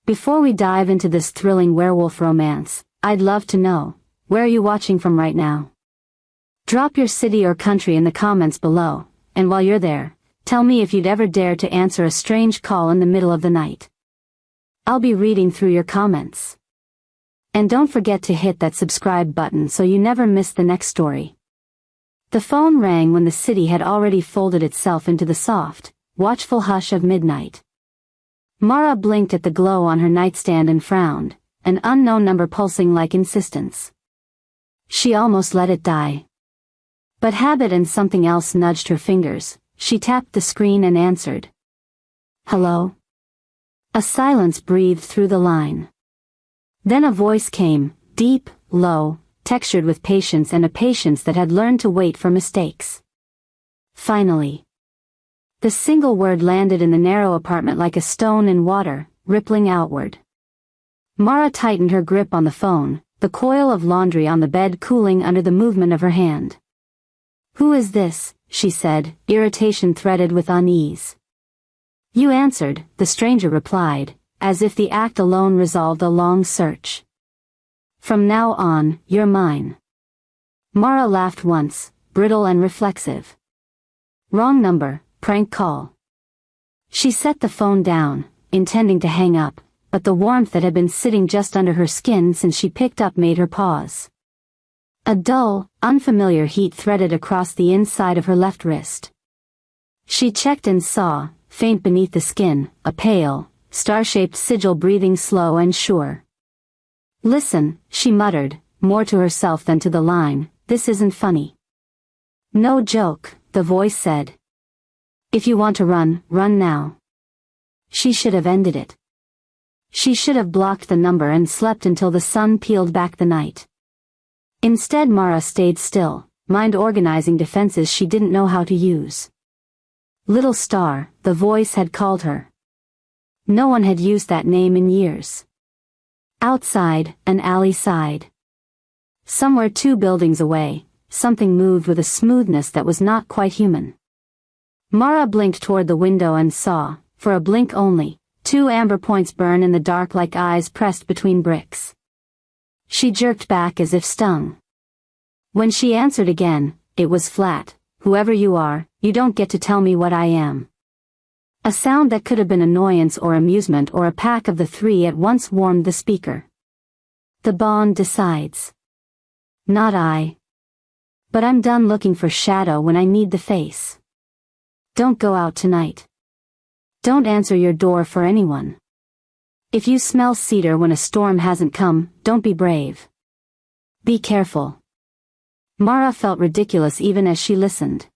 Before we dive into this thrilling werewolf romance, I'd love to know, where are you watching from right now? Drop your city or country in the comments below, and while you're there, tell me if you'd ever dare to answer a strange call in the middle of the night. I'll be reading through your comments. And don't forget to hit that subscribe button so you never miss the next story. The phone rang when the city had already folded itself into the soft, watchful hush of midnight. Mara blinked at the glow on her nightstand and frowned, an unknown number pulsing like insistence. She almost let it die. But habit and something else nudged her fingers. She tapped the screen and answered. Hello? A silence breathed through the line. Then a voice came, deep, low, textured with patience and a patience that had learned to wait for mistakes. Finally. The single word landed in the narrow apartment like a stone in water, rippling outward. Mara tightened her grip on the phone, the coil of laundry on the bed cooling under the movement of her hand. Who is this? She said, irritation threaded with unease. You answered, the stranger replied, as if the act alone resolved a long search. From now on, you're mine. Mara laughed once, brittle and reflexive. Wrong number. Prank call. She set the phone down, intending to hang up, but the warmth that had been sitting just under her skin since she picked up made her pause. A dull, unfamiliar heat threaded across the inside of her left wrist. She checked and saw, faint beneath the skin, a pale, star-shaped sigil breathing slow and sure. Listen, she muttered, more to herself than to the line, this isn't funny. No joke, the voice said. If you want to run, run now. She should have ended it. She should have blocked the number and slept until the sun peeled back the night. Instead Mara stayed still, mind organizing defenses she didn't know how to use. Little Star, the voice had called her. No one had used that name in years. Outside, an alley sighed. Somewhere 2 buildings away, something moved with a smoothness that was not quite human. Mara blinked toward the window and saw, for a blink only, 2 amber points burn in the dark like eyes pressed between bricks. She jerked back as if stung. When she answered again, it was flat. Whoever you are, you don't get to tell me what I am. A sound that could have been annoyance or amusement or a pack of the 3 at once warmed the speaker. The bond decides. Not I. But I'm done looking for shadow when I need the face. Don't go out tonight. Don't answer your door for anyone. If you smell cedar when a storm hasn't come, don't be brave. Be careful. Mara felt ridiculous even as she listened.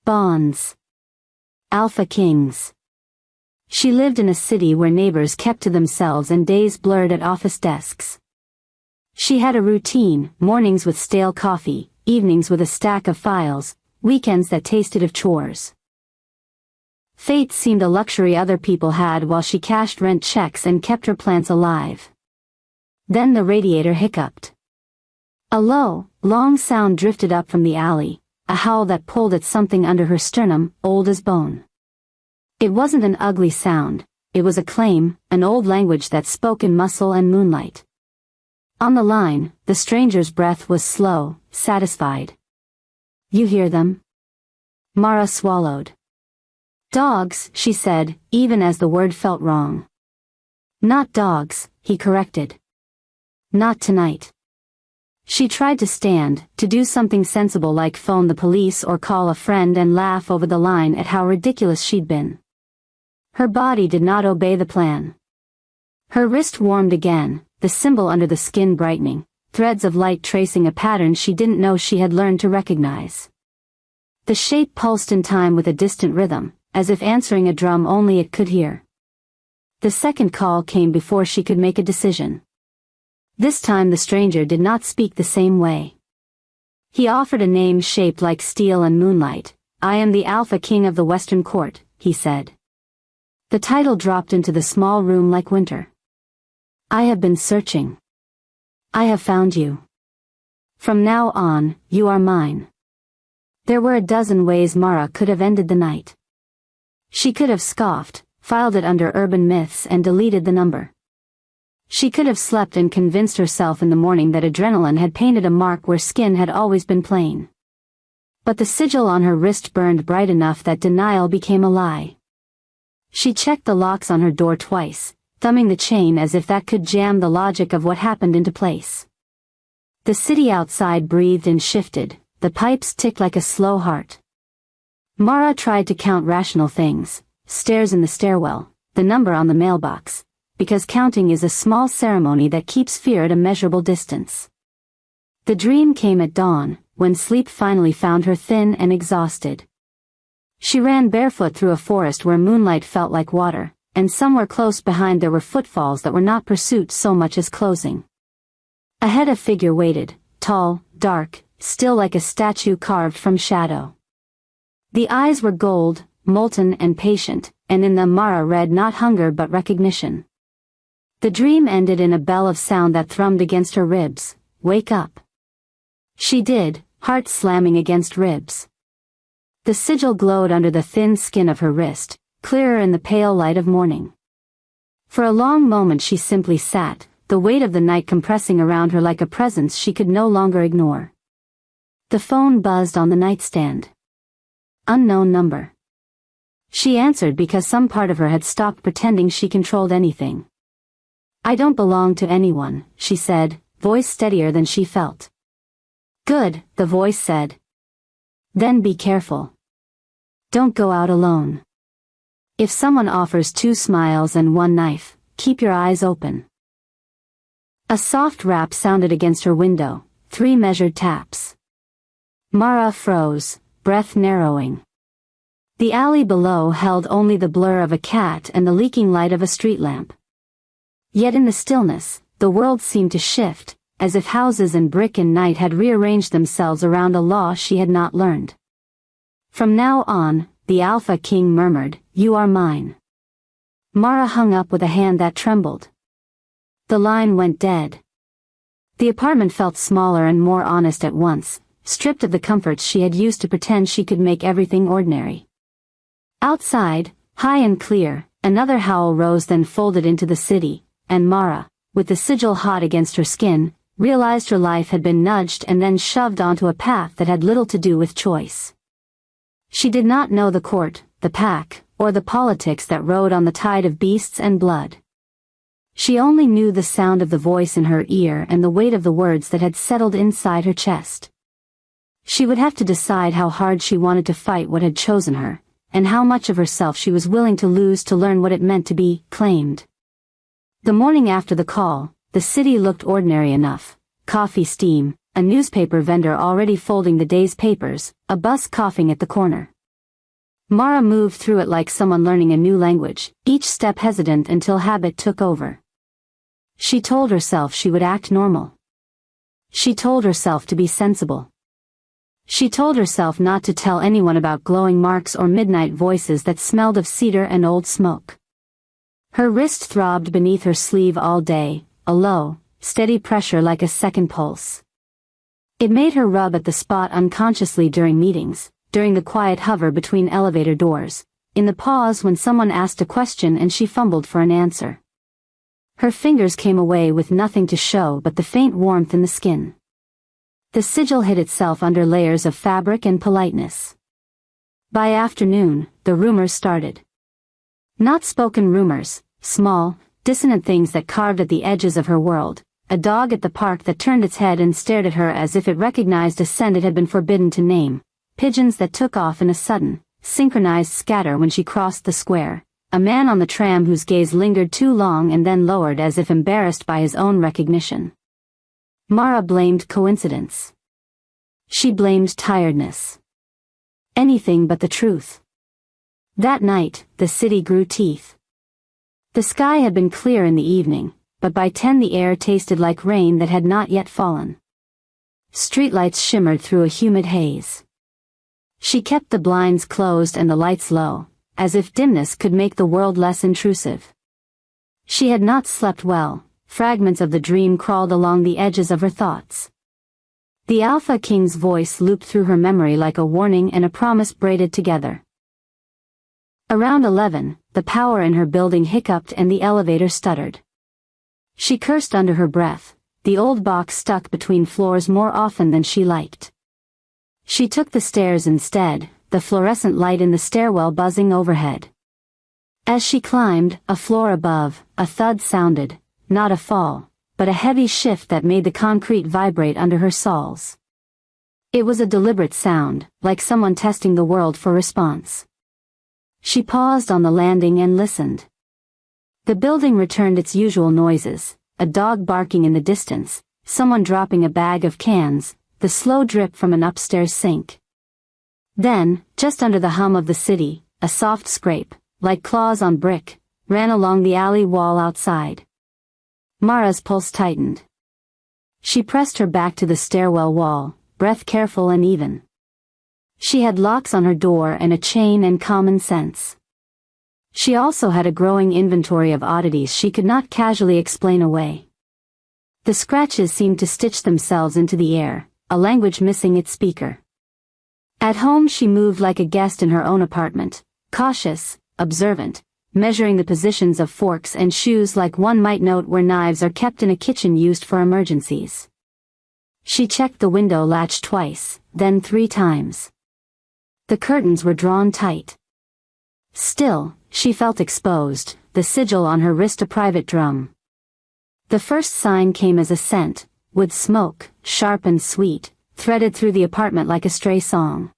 Bonds. Alpha kings. She lived in a city where neighbors kept to themselves and days blurred at office desks. She had a routine, mornings with stale coffee, evenings with a stack of files, weekends that tasted of chores. Fate seemed a luxury other people had while she cashed rent checks and kept her plants alive. Then the radiator hiccuped. A low, long sound drifted up from the alley, a howl that pulled at something under her sternum, old as bone. It wasn't an ugly sound, it was a claim, an old language that spoke in muscle and moonlight. On the line, the stranger's breath was slow, satisfied. You hear them? Mara swallowed. Dogs, she said, even as the word felt wrong. Not dogs, he corrected. Not tonight. She tried to stand, to do something sensible like phone the police or call a friend and laugh over the line at how ridiculous she'd been. Her body did not obey the plan. Her wrist warmed again, the symbol under the skin brightening, threads of light tracing a pattern she didn't know she had learned to recognize. The shape pulsed in time with a distant rhythm, as if answering a drum only it could hear. The second call came before she could make a decision. This time the stranger did not speak the same way. He offered a name shaped like steel and moonlight. I am the Alpha King of the Western Court, he said. The title dropped into the small room like winter. I have been searching. I have found you. From now on, you are mine. There were a dozen ways Mara could have ended the night. She could have scoffed, filed it under urban myths and deleted the number. She could have slept and convinced herself in the morning that adrenaline had painted a mark where skin had always been plain. But the sigil on her wrist burned bright enough that denial became a lie. She checked the locks on her door twice, thumbing the chain as if that could jam the logic of what happened into place. The city outside breathed and shifted, the pipes ticked like a slow heart. Mara tried to count rational things, stairs in the stairwell, the number on the mailbox, because counting is a small ceremony that keeps fear at a measurable distance. The dream came at dawn, when sleep finally found her thin and exhausted. She ran barefoot through a forest where moonlight felt like water, and somewhere close behind there were footfalls that were not pursuit so much as closing. Ahead a figure waited, tall, dark, still like a statue carved from shadow. The eyes were gold, molten and patient, and in them Mara read not hunger but recognition. The dream ended in a bell of sound that thrummed against her ribs. Wake up. She did, heart slamming against ribs. The sigil glowed under the thin skin of her wrist, clearer in the pale light of morning. For a long moment she simply sat, the weight of the night compressing around her like a presence she could no longer ignore. The phone buzzed on the nightstand. Unknown number. She answered because some part of her had stopped pretending she controlled anything. I don't belong to anyone, she said, voice steadier than she felt. Good, the voice said. Then be careful. Don't go out alone. If someone offers 2 smiles and 1 knife, keep your eyes open. A soft rap sounded against her window, 3 measured taps. Mara froze, breath narrowing. The alley below held only the blur of a cat and the leaking light of a street lamp. Yet in the stillness, the world seemed to shift, as if houses and brick and night had rearranged themselves around a law she had not learned. From now on, the Alpha King murmured, you are mine. Mara hung up with a hand that trembled. The line went dead. The apartment felt smaller and more honest at once, stripped of the comforts she had used to pretend she could make everything ordinary. Outside, high and clear, another howl rose then folded into the city, and Mara, with the sigil hot against her skin, realized her life had been nudged and then shoved onto a path that had little to do with choice. She did not know the court, the pack, or the politics that rode on the tide of beasts and blood. She only knew the sound of the voice in her ear and the weight of the words that had settled inside her chest. She would have to decide how hard she wanted to fight what had chosen her, and how much of herself she was willing to lose to learn what it meant to be claimed. The morning after the call, the city looked ordinary enough. Coffee steam, a newspaper vendor already folding the day's papers, a bus coughing at the corner. Mara moved through it like someone learning a new language, each step hesitant until habit took over. She told herself she would act normal. She told herself to be sensible. She told herself not to tell anyone about glowing marks or midnight voices that smelled of cedar and old smoke. Her wrist throbbed beneath her sleeve all day, a low, steady pressure like a second pulse. It made her rub at the spot unconsciously during meetings, during the quiet hover between elevator doors, in the pause when someone asked a question and she fumbled for an answer. Her fingers came away with nothing to show but the faint warmth in the skin. The sigil hid itself under layers of fabric and politeness. By afternoon, the rumors started. Not spoken rumors, small, dissonant things that carved at the edges of her world, a dog at the park that turned its head and stared at her as if it recognized a scent it had been forbidden to name, pigeons that took off in a sudden, synchronized scatter when she crossed the square, a man on the tram whose gaze lingered too long and then lowered as if embarrassed by his own recognition. Mara blamed coincidence. She blamed tiredness. Anything but the truth. That night, the city grew teeth. The sky had been clear in the evening, but by 10 the air tasted like rain that had not yet fallen. Streetlights shimmered through a humid haze. She kept the blinds closed and the lights low, as if dimness could make the world less intrusive. She had not slept well, fragments of the dream crawled along the edges of her thoughts. The Alpha King's voice looped through her memory like a warning and a promise braided together. Around 11, the power in her building hiccuped and the elevator stuttered. She cursed under her breath. The old box stuck between floors more often than she liked. She took the stairs instead, the fluorescent light in the stairwell buzzing overhead. As she climbed, a floor above, a thud sounded, not a fall, but a heavy shift that made the concrete vibrate under her soles. It was a deliberate sound, like someone testing the world for response. She paused on the landing and listened. The building returned its usual noises, a dog barking in the distance, someone dropping a bag of cans, the slow drip from an upstairs sink. Then, just under the hum of the city, a soft scrape, like claws on brick, ran along the alley wall outside. Mara's pulse tightened. She pressed her back to the stairwell wall, breath careful and even. She had locks on her door and a chain and common sense. She also had a growing inventory of oddities she could not casually explain away. The scratches seemed to stitch themselves into the air, a language missing its speaker. At home she moved like a guest in her own apartment, cautious, observant, measuring the positions of forks and shoes like one might note where knives are kept in a kitchen used for emergencies. She checked the window latch twice, then 3 times. The curtains were drawn tight. Still, she felt exposed, the sigil on her wrist a private drum. The first sign came as a scent, with smoke, sharp and sweet, threaded through the apartment like a stray song.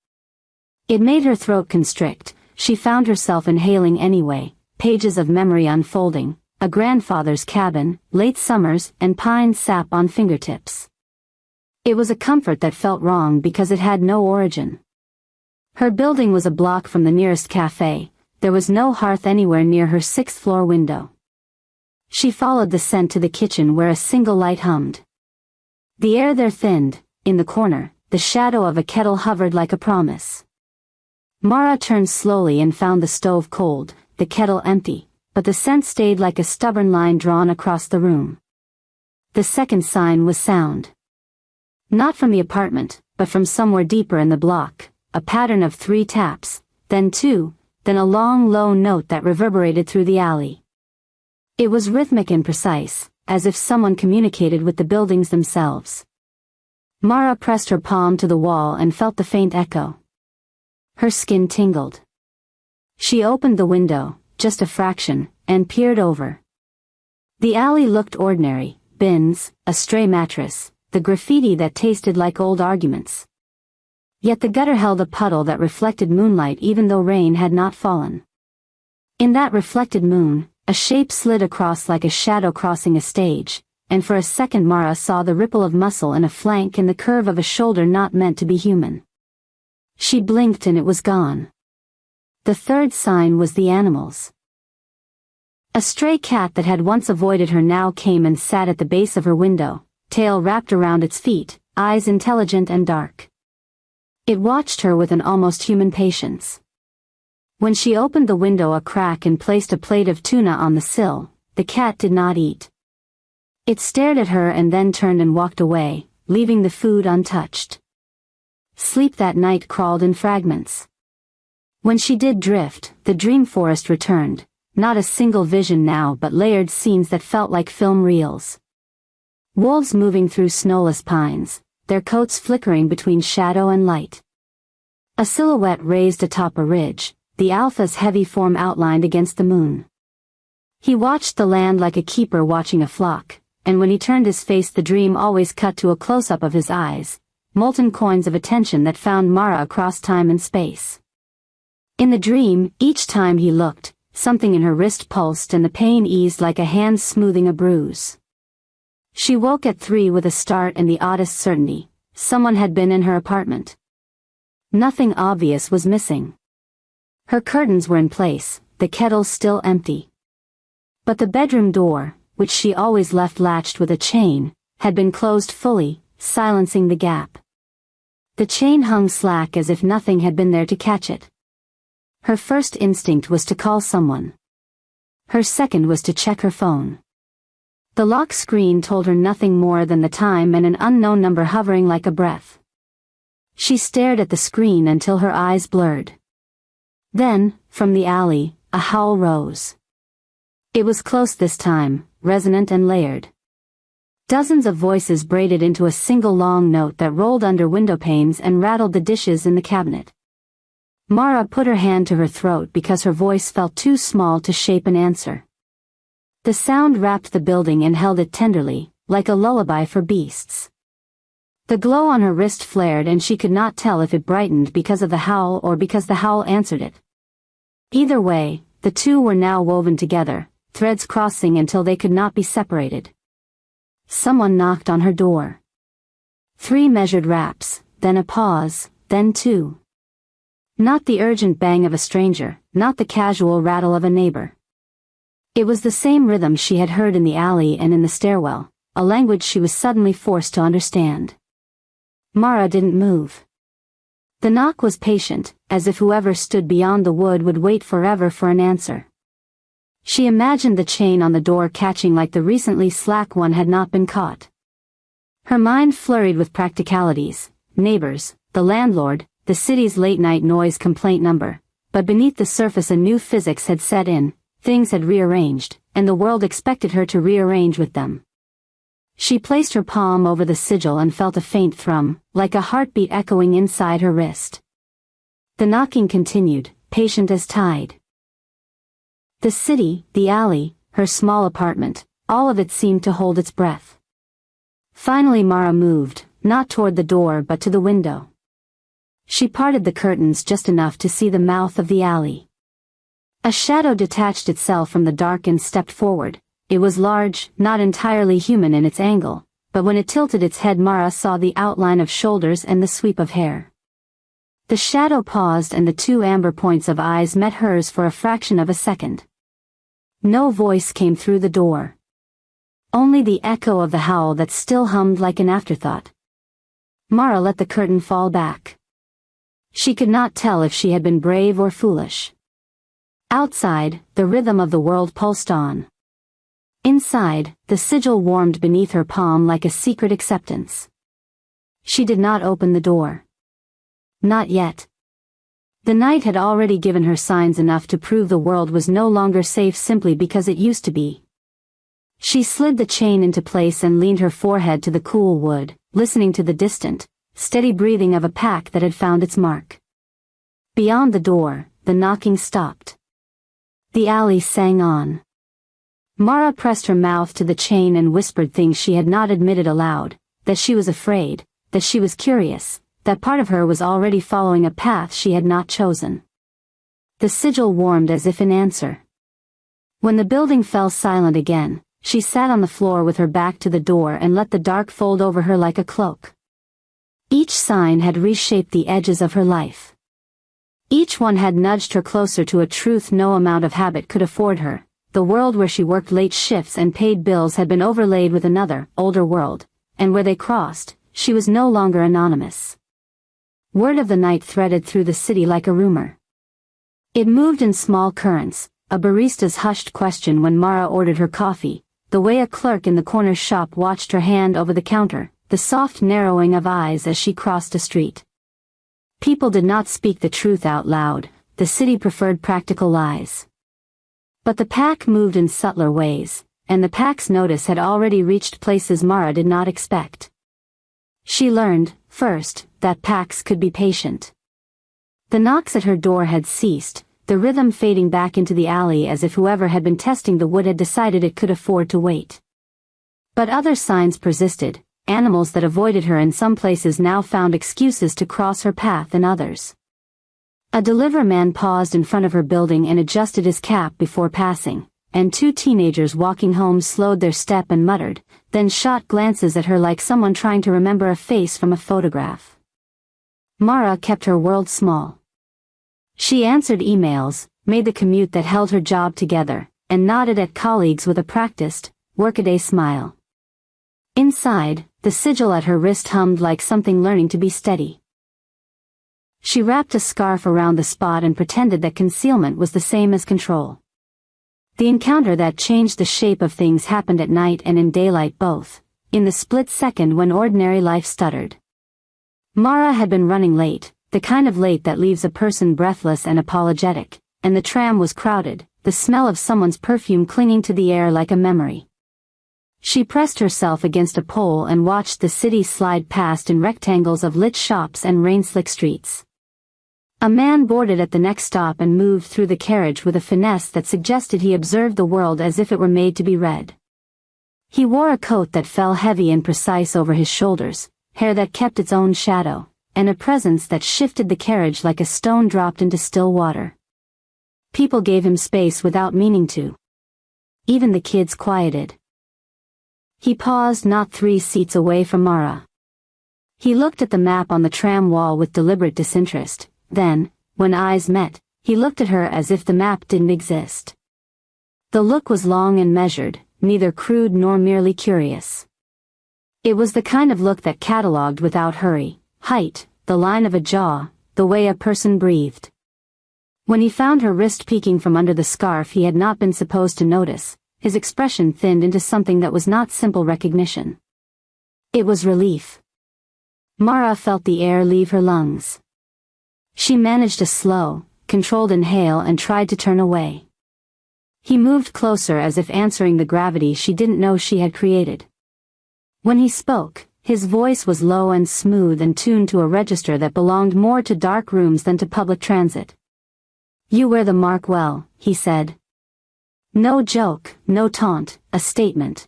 It made her throat constrict. She found herself inhaling anyway, pages of memory unfolding, a grandfather's cabin, late summers, and pine sap on fingertips. It was a comfort that felt wrong because it had no origin. Her building was a block from the nearest cafe. There was no hearth anywhere near her 6th-floor window. She followed the scent to the kitchen where a single light hummed. The air there thinned. In the corner, the shadow of a kettle hovered like a promise. Mara turned slowly and found the stove cold, the kettle empty, but the scent stayed like a stubborn line drawn across the room. The second sign was sound. Not from the apartment, but from somewhere deeper in the block, a pattern of 3 taps, then 2, then a long low note that reverberated through the alley. It was rhythmic and precise, as if someone communicated with the buildings themselves. Mara pressed her palm to the wall and felt the faint echo. Her skin tingled. She opened the window, just a fraction, and peered over. The alley looked ordinary, bins, a stray mattress, the graffiti that tasted like old arguments. Yet the gutter held a puddle that reflected moonlight even though rain had not fallen. In that reflected moon, a shape slid across like a shadow crossing a stage, and for a second Mara saw the ripple of muscle in a flank and the curve of a shoulder not meant to be human. She blinked and it was gone. The third sign was the animals. A stray cat that had once avoided her now came and sat at the base of her window, tail wrapped around its feet, eyes intelligent and dark. It watched her with an almost human patience. When she opened the window a crack and placed a plate of tuna on the sill, the cat did not eat. It stared at her and then turned and walked away, leaving the food untouched. Sleep that night crawled in fragments. When she did drift, the dream forest returned, not a single vision now but layered scenes that felt like film reels. Wolves moving through snowless pines, their coats flickering between shadow and light. A silhouette raised atop a ridge, the alpha's heavy form outlined against the moon. He watched the land like a keeper watching a flock, and when he turned his face the dream always cut to a close-up of his eyes, molten coins of attention that found Mara across time and space. In the dream, each time he looked, something in her wrist pulsed and the pain eased like a hand smoothing a bruise. She woke at 3 with a start and the oddest certainty. Someone had been in her apartment. Nothing obvious was missing. Her curtains were in place, the kettle still empty. But the bedroom door, which she always left latched with a chain, had been closed fully, silencing the gap. The chain hung slack as if nothing had been there to catch it. Her first instinct was to call someone. Her second was to check her phone. The lock screen told her nothing more than the time and an unknown number hovering like a breath. She stared at the screen until her eyes blurred. Then, from the alley, a howl rose. It was close this time, resonant and layered. Dozens of voices braided into a single long note that rolled under window panes and rattled the dishes in the cabinet. Mara put her hand to her throat because her voice felt too small to shape an answer. The sound wrapped the building and held it tenderly, like a lullaby for beasts. The glow on her wrist flared and she could not tell if it brightened because of the howl or because the howl answered it. Either way, the two were now woven together, threads crossing until they could not be separated. Someone knocked on her door. 3 measured raps, then a pause, then 2. Not the urgent bang of a stranger, not the casual rattle of a neighbor. It was the same rhythm she had heard in the alley and in the stairwell, a language she was suddenly forced to understand. Mara didn't move. The knock was patient, as if whoever stood beyond the wood would wait forever for an answer. She imagined the chain on the door catching like the recently slack one had not been caught. Her mind flurried with practicalities, neighbors, the landlord, the city's late-night noise complaint number, but beneath the surface a new physics had set in, things had rearranged, and the world expected her to rearrange with them. She placed her palm over the sigil and felt a faint thrum, like a heartbeat echoing inside her wrist. The knocking continued, patient as tide. The city, the alley, her small apartment, all of it seemed to hold its breath. Finally Mara moved, not toward the door but to the window. She parted the curtains just enough to see the mouth of the alley. A shadow detached itself from the dark and stepped forward. It was large, not entirely human in its angle, but when it tilted its head Mara saw the outline of shoulders and the sweep of hair. The shadow paused and the 2 amber points of eyes met hers for a fraction of a second. No voice came through the door. Only the echo of the howl that still hummed like an afterthought. Mara let the curtain fall back. She could not tell if she had been brave or foolish. Outside, the rhythm of the world pulsed on. Inside, the sigil warmed beneath her palm like a secret acceptance. She did not open the door. Not yet. The night had already given her signs enough to prove the world was no longer safe simply because it used to be. She slid the chain into place and leaned her forehead to the cool wood, listening to the distant, steady breathing of a pack that had found its mark. Beyond the door, the knocking stopped. The alley sang on. Mara pressed her mouth to the chain and whispered things she had not admitted aloud, that she was afraid, that she was curious, that part of her was already following a path she had not chosen. The sigil warmed as if in answer. When the building fell silent again, she sat on the floor with her back to the door and let the dark fold over her like a cloak. Each sign had reshaped the edges of her life. Each one had nudged her closer to a truth no amount of habit could afford her. The world where she worked late shifts and paid bills had been overlaid with another, older world, and where they crossed, she was no longer anonymous. Word of the night threaded through the city like a rumor. It moved in small currents, a barista's hushed question when Mara ordered her coffee, the way a clerk in the corner shop watched her hand over the counter, the soft narrowing of eyes as she crossed a street. People did not speak the truth out loud, the city preferred practical lies. But the pack moved in subtler ways, and the pack's notice had already reached places Mara did not expect. She learned, first, that packs could be patient. The knocks at her door had ceased, the rhythm fading back into the alley as if whoever had been testing the wood had decided it could afford to wait. But other signs persisted, animals that avoided her in some places now found excuses to cross her path in others. A delivery man paused in front of her building and adjusted his cap before passing, and 2 teenagers walking home slowed their step and muttered, then shot glances at her like someone trying to remember a face from a photograph. Mara kept her world small. She answered emails, made the commute that held her job together, and nodded at colleagues with a practiced, workaday smile. Inside, the sigil at her wrist hummed like something learning to be steady. She wrapped a scarf around the spot and pretended that concealment was the same as control. The encounter that changed the shape of things happened at night and in daylight both, in the split second when ordinary life stuttered. Mara had been running late, the kind of late that leaves a person breathless and apologetic, and the tram was crowded, the smell of someone's perfume clinging to the air like a memory. She pressed herself against a pole and watched the city slide past in rectangles of lit shops and rain-slick streets. A man boarded at the next stop and moved through the carriage with a finesse that suggested he observed the world as if it were made to be read. He wore a coat that fell heavy and precise over his shoulders, hair that kept its own shadow, and a presence that shifted the carriage like a stone dropped into still water. People gave him space without meaning to. Even the kids quieted. He paused not 3 seats away from Mara. He looked at the map on the tram wall with deliberate disinterest. Then, when eyes met, he looked at her as if the map didn't exist. The look was long and measured, neither crude nor merely curious. It was the kind of look that catalogued without hurry, height, the line of a jaw, the way a person breathed. When he found her wrist peeking from under the scarf he had not been supposed to notice, his expression thinned into something that was not simple recognition. It was relief. Mara felt the air leave her lungs. She managed a slow, controlled inhale and tried to turn away. He moved closer as if answering the gravity she didn't know she had created. When he spoke, his voice was low and smooth and tuned to a register that belonged more to dark rooms than to public transit. "You wear the mark well," he said. No joke, no taunt, a statement.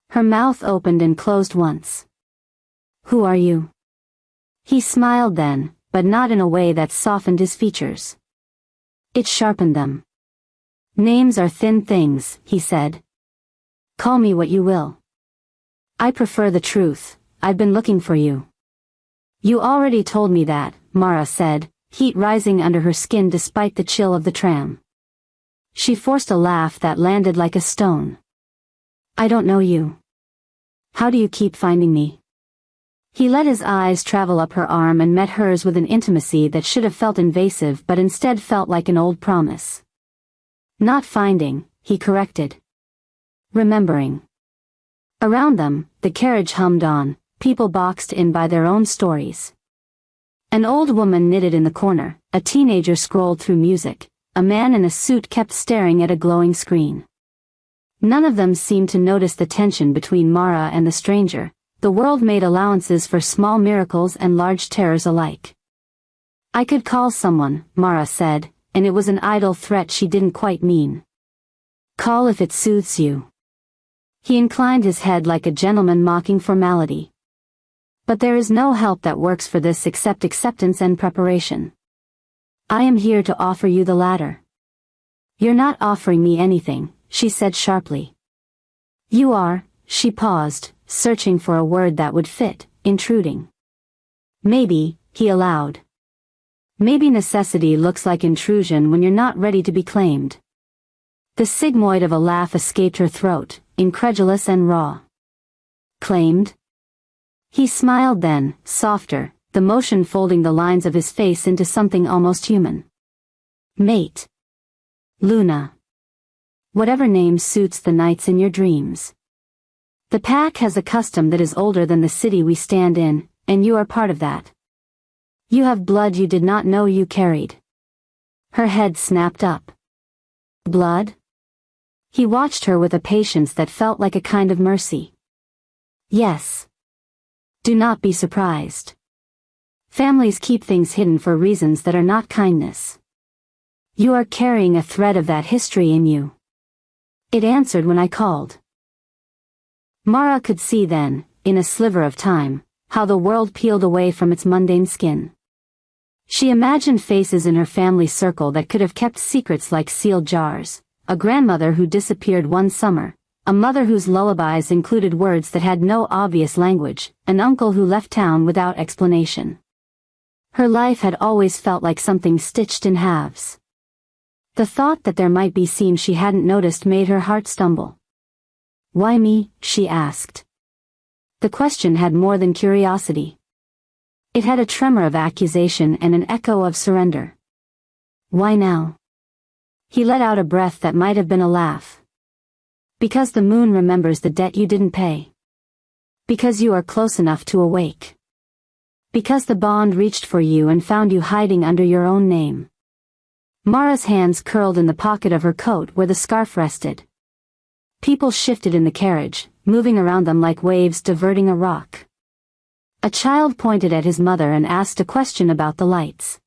Her mouth opened and closed once. "Who are you?" He smiled then, but not in a way that softened his features. It sharpened them. "Names are thin things," he said. "Call me what you will. I prefer the truth. I've been looking for you." "You already told me that," Mara said, heat rising under her skin despite the chill of the tram. She forced a laugh that landed like a stone. "I don't know you. How do you keep finding me?" He let his eyes travel up her arm and met hers with an intimacy that should have felt invasive but instead felt like an old promise. "Not finding," he corrected. "Remembering." Around them, the carriage hummed on, people boxed in by their own stories. An old woman knitted in the corner, a teenager scrolled through music, a man in a suit kept staring at a glowing screen. None of them seemed to notice the tension between Mara and the stranger. The world made allowances for small miracles and large terrors alike. "I could call someone," Mara said, and it was an idle threat she didn't quite mean. "Call if it soothes you." He inclined his head like a gentleman mocking formality. "But there is no help that works for this except acceptance and preparation. I am here to offer you the latter." "You're not offering me anything," she said sharply. "You are." She paused, searching for a word that would fit, intruding. "Maybe," he allowed. "Maybe necessity looks like intrusion when you're not ready to be claimed." The sigmoid of a laugh escaped her throat, incredulous and raw. "Claimed?" He smiled then, softer, the motion folding the lines of his face into something almost human. "Mate. Luna. Whatever name suits the nights in your dreams. The pack has a custom that is older than the city we stand in, and you are part of that. You have blood you did not know you carried." Her head snapped up. "Blood?" He watched her with a patience that felt like a kind of mercy. "Yes. Do not be surprised. Families keep things hidden for reasons that are not kindness. You are carrying a thread of that history in you. It answered when I called." Mara could see then, in a sliver of time, how the world peeled away from its mundane skin. She imagined faces in her family circle that could have kept secrets like sealed jars, a grandmother who disappeared one summer, a mother whose lullabies included words that had no obvious language, an uncle who left town without explanation. Her life had always felt like something stitched in halves. The thought that there might be seams she hadn't noticed made her heart stumble. "Why me?" she asked. The question had more than curiosity. It had a tremor of accusation and an echo of surrender. "Why now?" He let out a breath that might have been a laugh. "Because the moon remembers the debt you didn't pay. Because you are close enough to awake. Because the bond reached for you and found you hiding under your own name. Mara's hands curled in the pocket of her coat where the scarf rested. People shifted in the carriage, moving around them like waves diverting a rock. A child pointed at his mother and asked a question about the lights.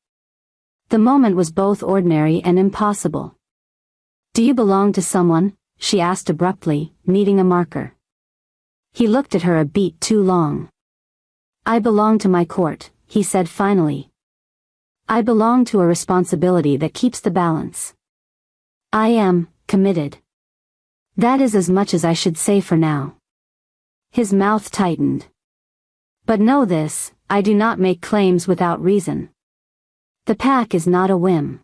The moment was both ordinary and impossible. "Do you belong to someone?" she asked abruptly, needing a marker. He looked at her a beat too long. "I belong to my court," he said finally. "I belong to a responsibility that keeps the balance. I am committed. That is as much as I should say for now." His mouth tightened. "But know this, I do not make claims without reason. The pack is not a whim."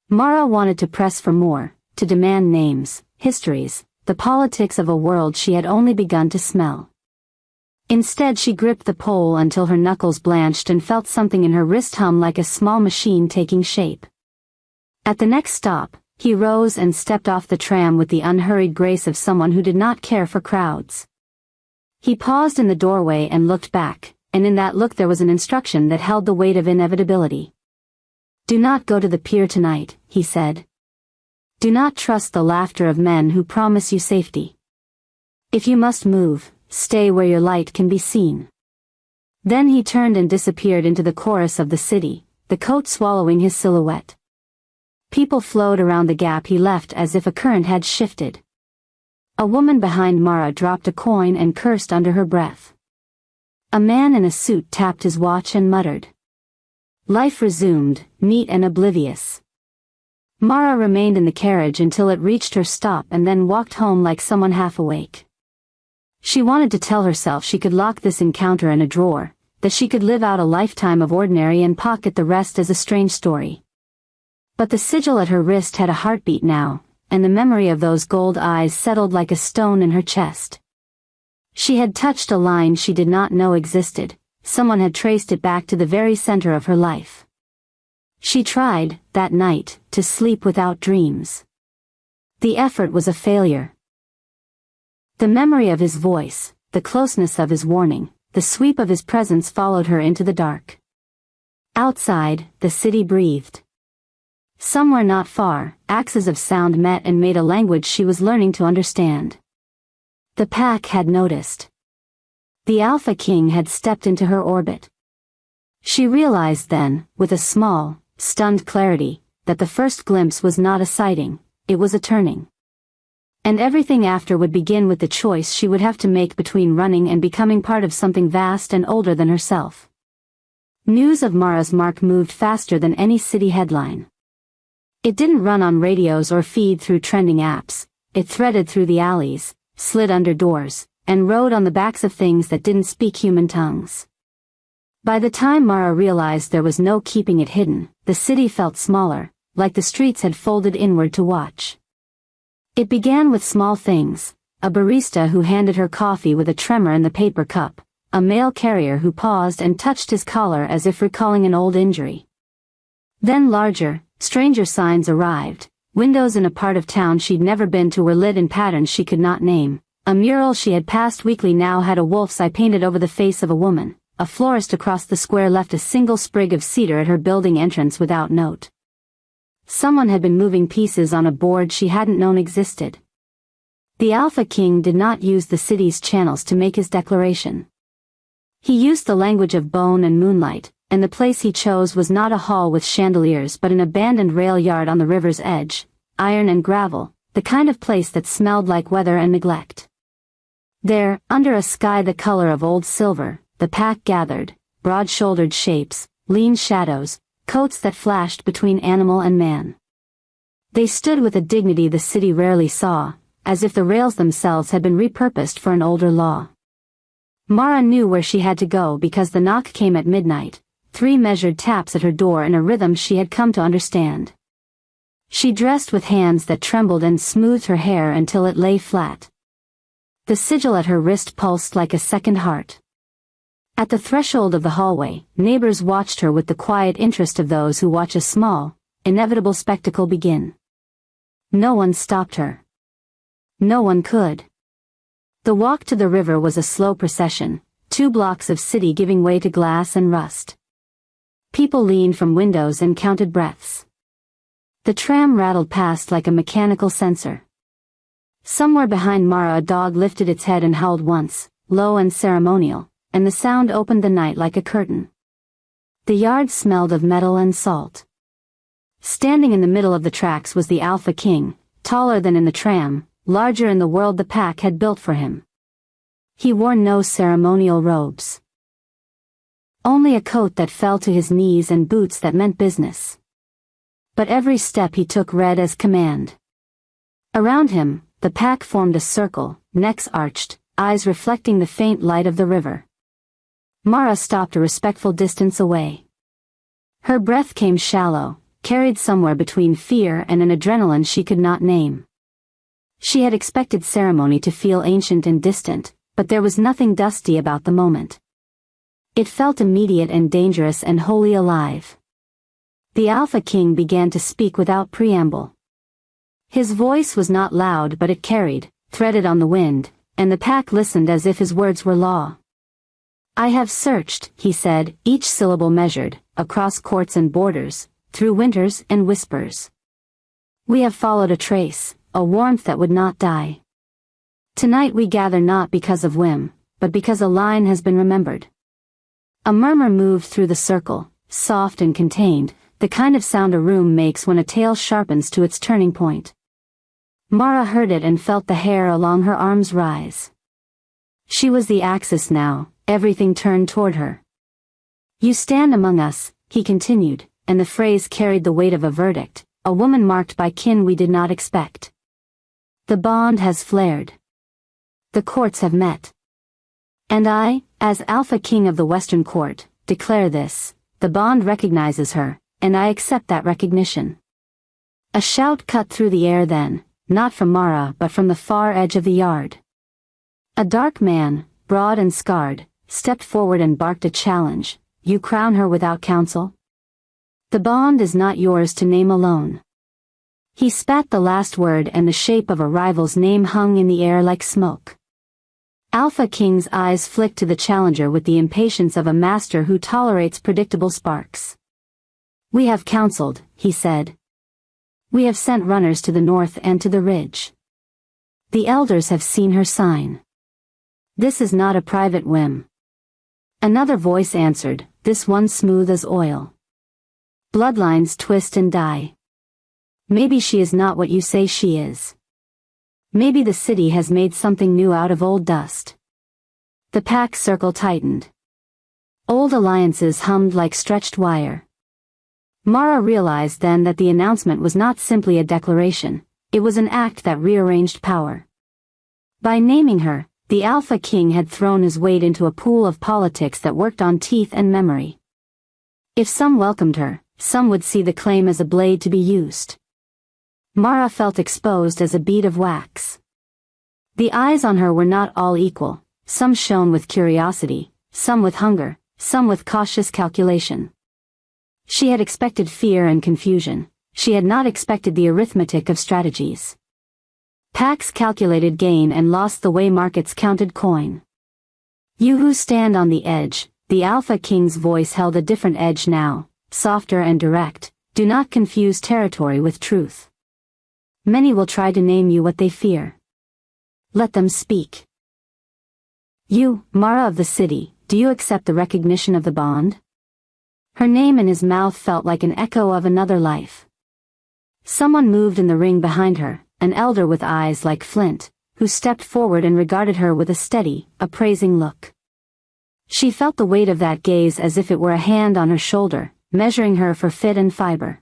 Mara wanted to press for more, to demand names, histories, the politics of a world she had only begun to smell. Instead she gripped the pole until her knuckles blanched and felt something in her wrist hum like a small machine taking shape. At the next stop, he rose and stepped off the tram with the unhurried grace of someone who did not care for crowds. He paused in the doorway and looked back, and in that look there was an instruction that held the weight of inevitability. "Do not go to the pier tonight," he said. "Do not trust the laughter of men who promise you safety. If you must move, stay where your light can be seen." Then he turned and disappeared into the chorus of the city, the coat swallowing his silhouette. People flowed around the gap he left as if a current had shifted. A woman behind Mara dropped a coin and cursed under her breath. A man in a suit tapped his watch and muttered. Life resumed, neat and oblivious. Mara remained in the carriage until it reached her stop and then walked home like someone half awake. She wanted to tell herself she could lock this encounter in a drawer, that she could live out a lifetime of ordinary and pocket the rest as a strange story. But the sigil at her wrist had a heartbeat now, and the memory of those gold eyes settled like a stone in her chest. She had touched a line she did not know existed, someone had traced it back to the very center of her life. She tried, that night, to sleep without dreams. The effort was a failure. The memory of his voice, the closeness of his warning, the sweep of his presence followed her into the dark. Outside, the city breathed. Somewhere not far, axes of sound met and made a language she was learning to understand. The pack had noticed. The Alpha King had stepped into her orbit. She realized then, with a small, stunned clarity, that the first glimpse was not a sighting, it was a turning. And everything after would begin with the choice she would have to make between running and becoming part of something vast and older than herself. News of Mara's mark moved faster than any city headline. It didn't run on radios or feed through trending apps, it threaded through the alleys, slid under doors, and rode on the backs of things that didn't speak human tongues. By the time Mara realized there was no keeping it hidden, the city felt smaller, like the streets had folded inward to watch. It began with small things, a barista who handed her coffee with a tremor in the paper cup, a mail carrier who paused and touched his collar as if recalling an old injury. Then larger, stranger signs arrived. Windows in a part of town she'd never been to were lit in patterns she could not name. A mural she had passed weekly now had a wolf's eye painted over the face of a woman. A florist across the square left a single sprig of cedar at her building entrance without note. Someone had been moving pieces on a board she hadn't known existed. The Alpha King did not use the city's channels to make his declaration. He used the language of bone and moonlight, and the place he chose was not a hall with chandeliers but an abandoned rail yard on the river's edge, iron and gravel, the kind of place that smelled like weather and neglect. There, under a sky the color of old silver, the pack gathered, broad-shouldered shapes, lean shadows, coats that flashed between animal and man. They stood with a dignity the city rarely saw, as if the rails themselves had been repurposed for an older law. Mara knew where she had to go because the knock came at midnight, 3 measured taps at her door in a rhythm she had come to understand. She dressed with hands that trembled and smoothed her hair until it lay flat. The sigil at her wrist pulsed like a second heart. At the threshold of the hallway, neighbors watched her with the quiet interest of those who watch a small, inevitable spectacle begin. No one stopped her. No one could. The walk to the river was a slow procession, 2 blocks of city giving way to glass and rust. People leaned from windows and counted breaths. The tram rattled past like a mechanical sensor. Somewhere behind Mara a dog lifted its head and howled once, low and ceremonial, and the sound opened the night like a curtain. The yard smelled of metal and salt. Standing in the middle of the tracks was the Alpha King, taller than in the tram, larger in the world the pack had built for him. He wore no ceremonial robes. Only a coat that fell to his knees and boots that meant business. But every step he took read as command. Around him, the pack formed a circle, necks arched, eyes reflecting the faint light of the river. Mara stopped a respectful distance away. Her breath came shallow, carried somewhere between fear and an adrenaline she could not name. She had expected ceremony to feel ancient and distant, but there was nothing dusty about the moment. It felt immediate and dangerous and wholly alive. The Alpha King began to speak without preamble. His voice was not loud but it carried, threaded on the wind, and the pack listened as if his words were law. "I have searched," he said, each syllable measured, across courts and borders, through winters and whispers. "We have followed a trace, a warmth that would not die. Tonight we gather not because of whim, but because a line has been remembered." A murmur moved through the circle, soft and contained, the kind of sound a room makes when a tale sharpens to its turning point. Mara heard it and felt the hair along her arms rise. She was the axis now, everything turned toward her. "You stand among us," he continued, and the phrase carried the weight of a verdict, "a woman marked by kin we did not expect. The bond has flared. The courts have met. And I, as Alpha King of the Western Court, declare this: the bond recognizes her, and I accept that recognition." A shout cut through the air then, not from Mara but from the far edge of the yard. A dark man, broad and scarred, stepped forward and barked a challenge. "You crown her without counsel? The bond is not yours to name alone." He spat the last word and the shape of a rival's name hung in the air like smoke. Alpha King's eyes flicked to the challenger with the impatience of a master who tolerates predictable sparks. "We have counseled," he said. "We have sent runners to the north and to the ridge. The elders have seen her sign. This is not a private whim." Another voice answered, this one smooth as oil. "Bloodlines twist and die. Maybe she is not what you say she is. Maybe the city has made something new out of old dust." The pack circle tightened. Old alliances hummed like stretched wire. Mara realized then that the announcement was not simply a declaration, it was an act that rearranged power. By naming her, the Alpha King had thrown his weight into a pool of politics that worked on teeth and memory. If some welcomed her, some would see the claim as a blade to be used. Mara felt exposed as a bead of wax. The eyes on her were not all equal, some shone with curiosity, some with hunger, some with cautious calculation. She had expected fear and confusion, she had not expected the arithmetic of strategies. Packs calculated gain and lost the way markets counted coin. "You who stand on the edge," the Alpha King's voice held a different edge now, softer and direct, "do not confuse territory with truth. Many will try to name you what they fear. Let them speak. You, Mara of the city, do you accept the recognition of the bond?" Her name in his mouth felt like an echo of another life. Someone moved in the ring behind her, an elder with eyes like flint, who stepped forward and regarded her with a steady, appraising look. She felt the weight of that gaze as if it were a hand on her shoulder, measuring her for fit and fiber.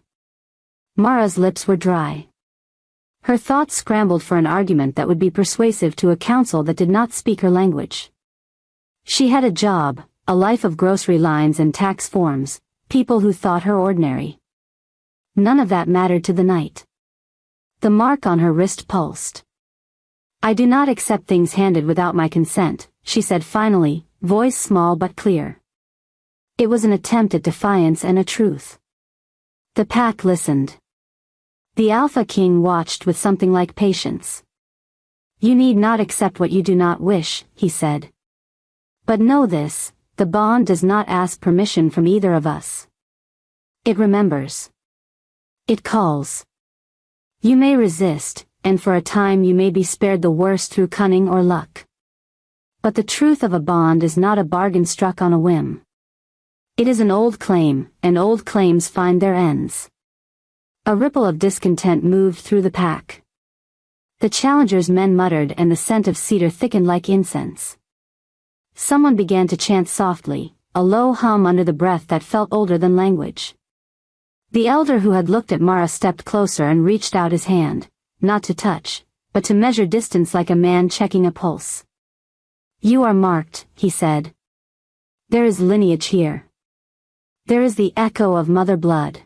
Mara's lips were dry. Her thoughts scrambled for an argument that would be persuasive to a council that did not speak her language. She had a job, a life of grocery lines and tax forms, people who thought her ordinary. None of that mattered to the night. The mark on her wrist pulsed. "I do not accept things handed without my consent," she said finally, voice small but clear. It was an attempt at defiance and a truth. The pack listened. The Alpha King watched with something like patience. "You need not accept what you do not wish," he said. But know this, the bond does not ask permission from either of us. It remembers. It calls. You may resist, and for a time you may be spared the worst through cunning or luck. But the truth of a bond is not a bargain struck on a whim. It is an old claim, and old claims find their ends. A ripple of discontent moved through the pack. The challengers' men muttered and the scent of cedar thickened like incense. Someone began to chant softly, a low hum under the breath that felt older than language. The elder who had looked at Mara stepped closer and reached out his hand, not to touch, but to measure distance like a man checking a pulse. You are marked, he said. There is lineage here. There is the echo of mother blood.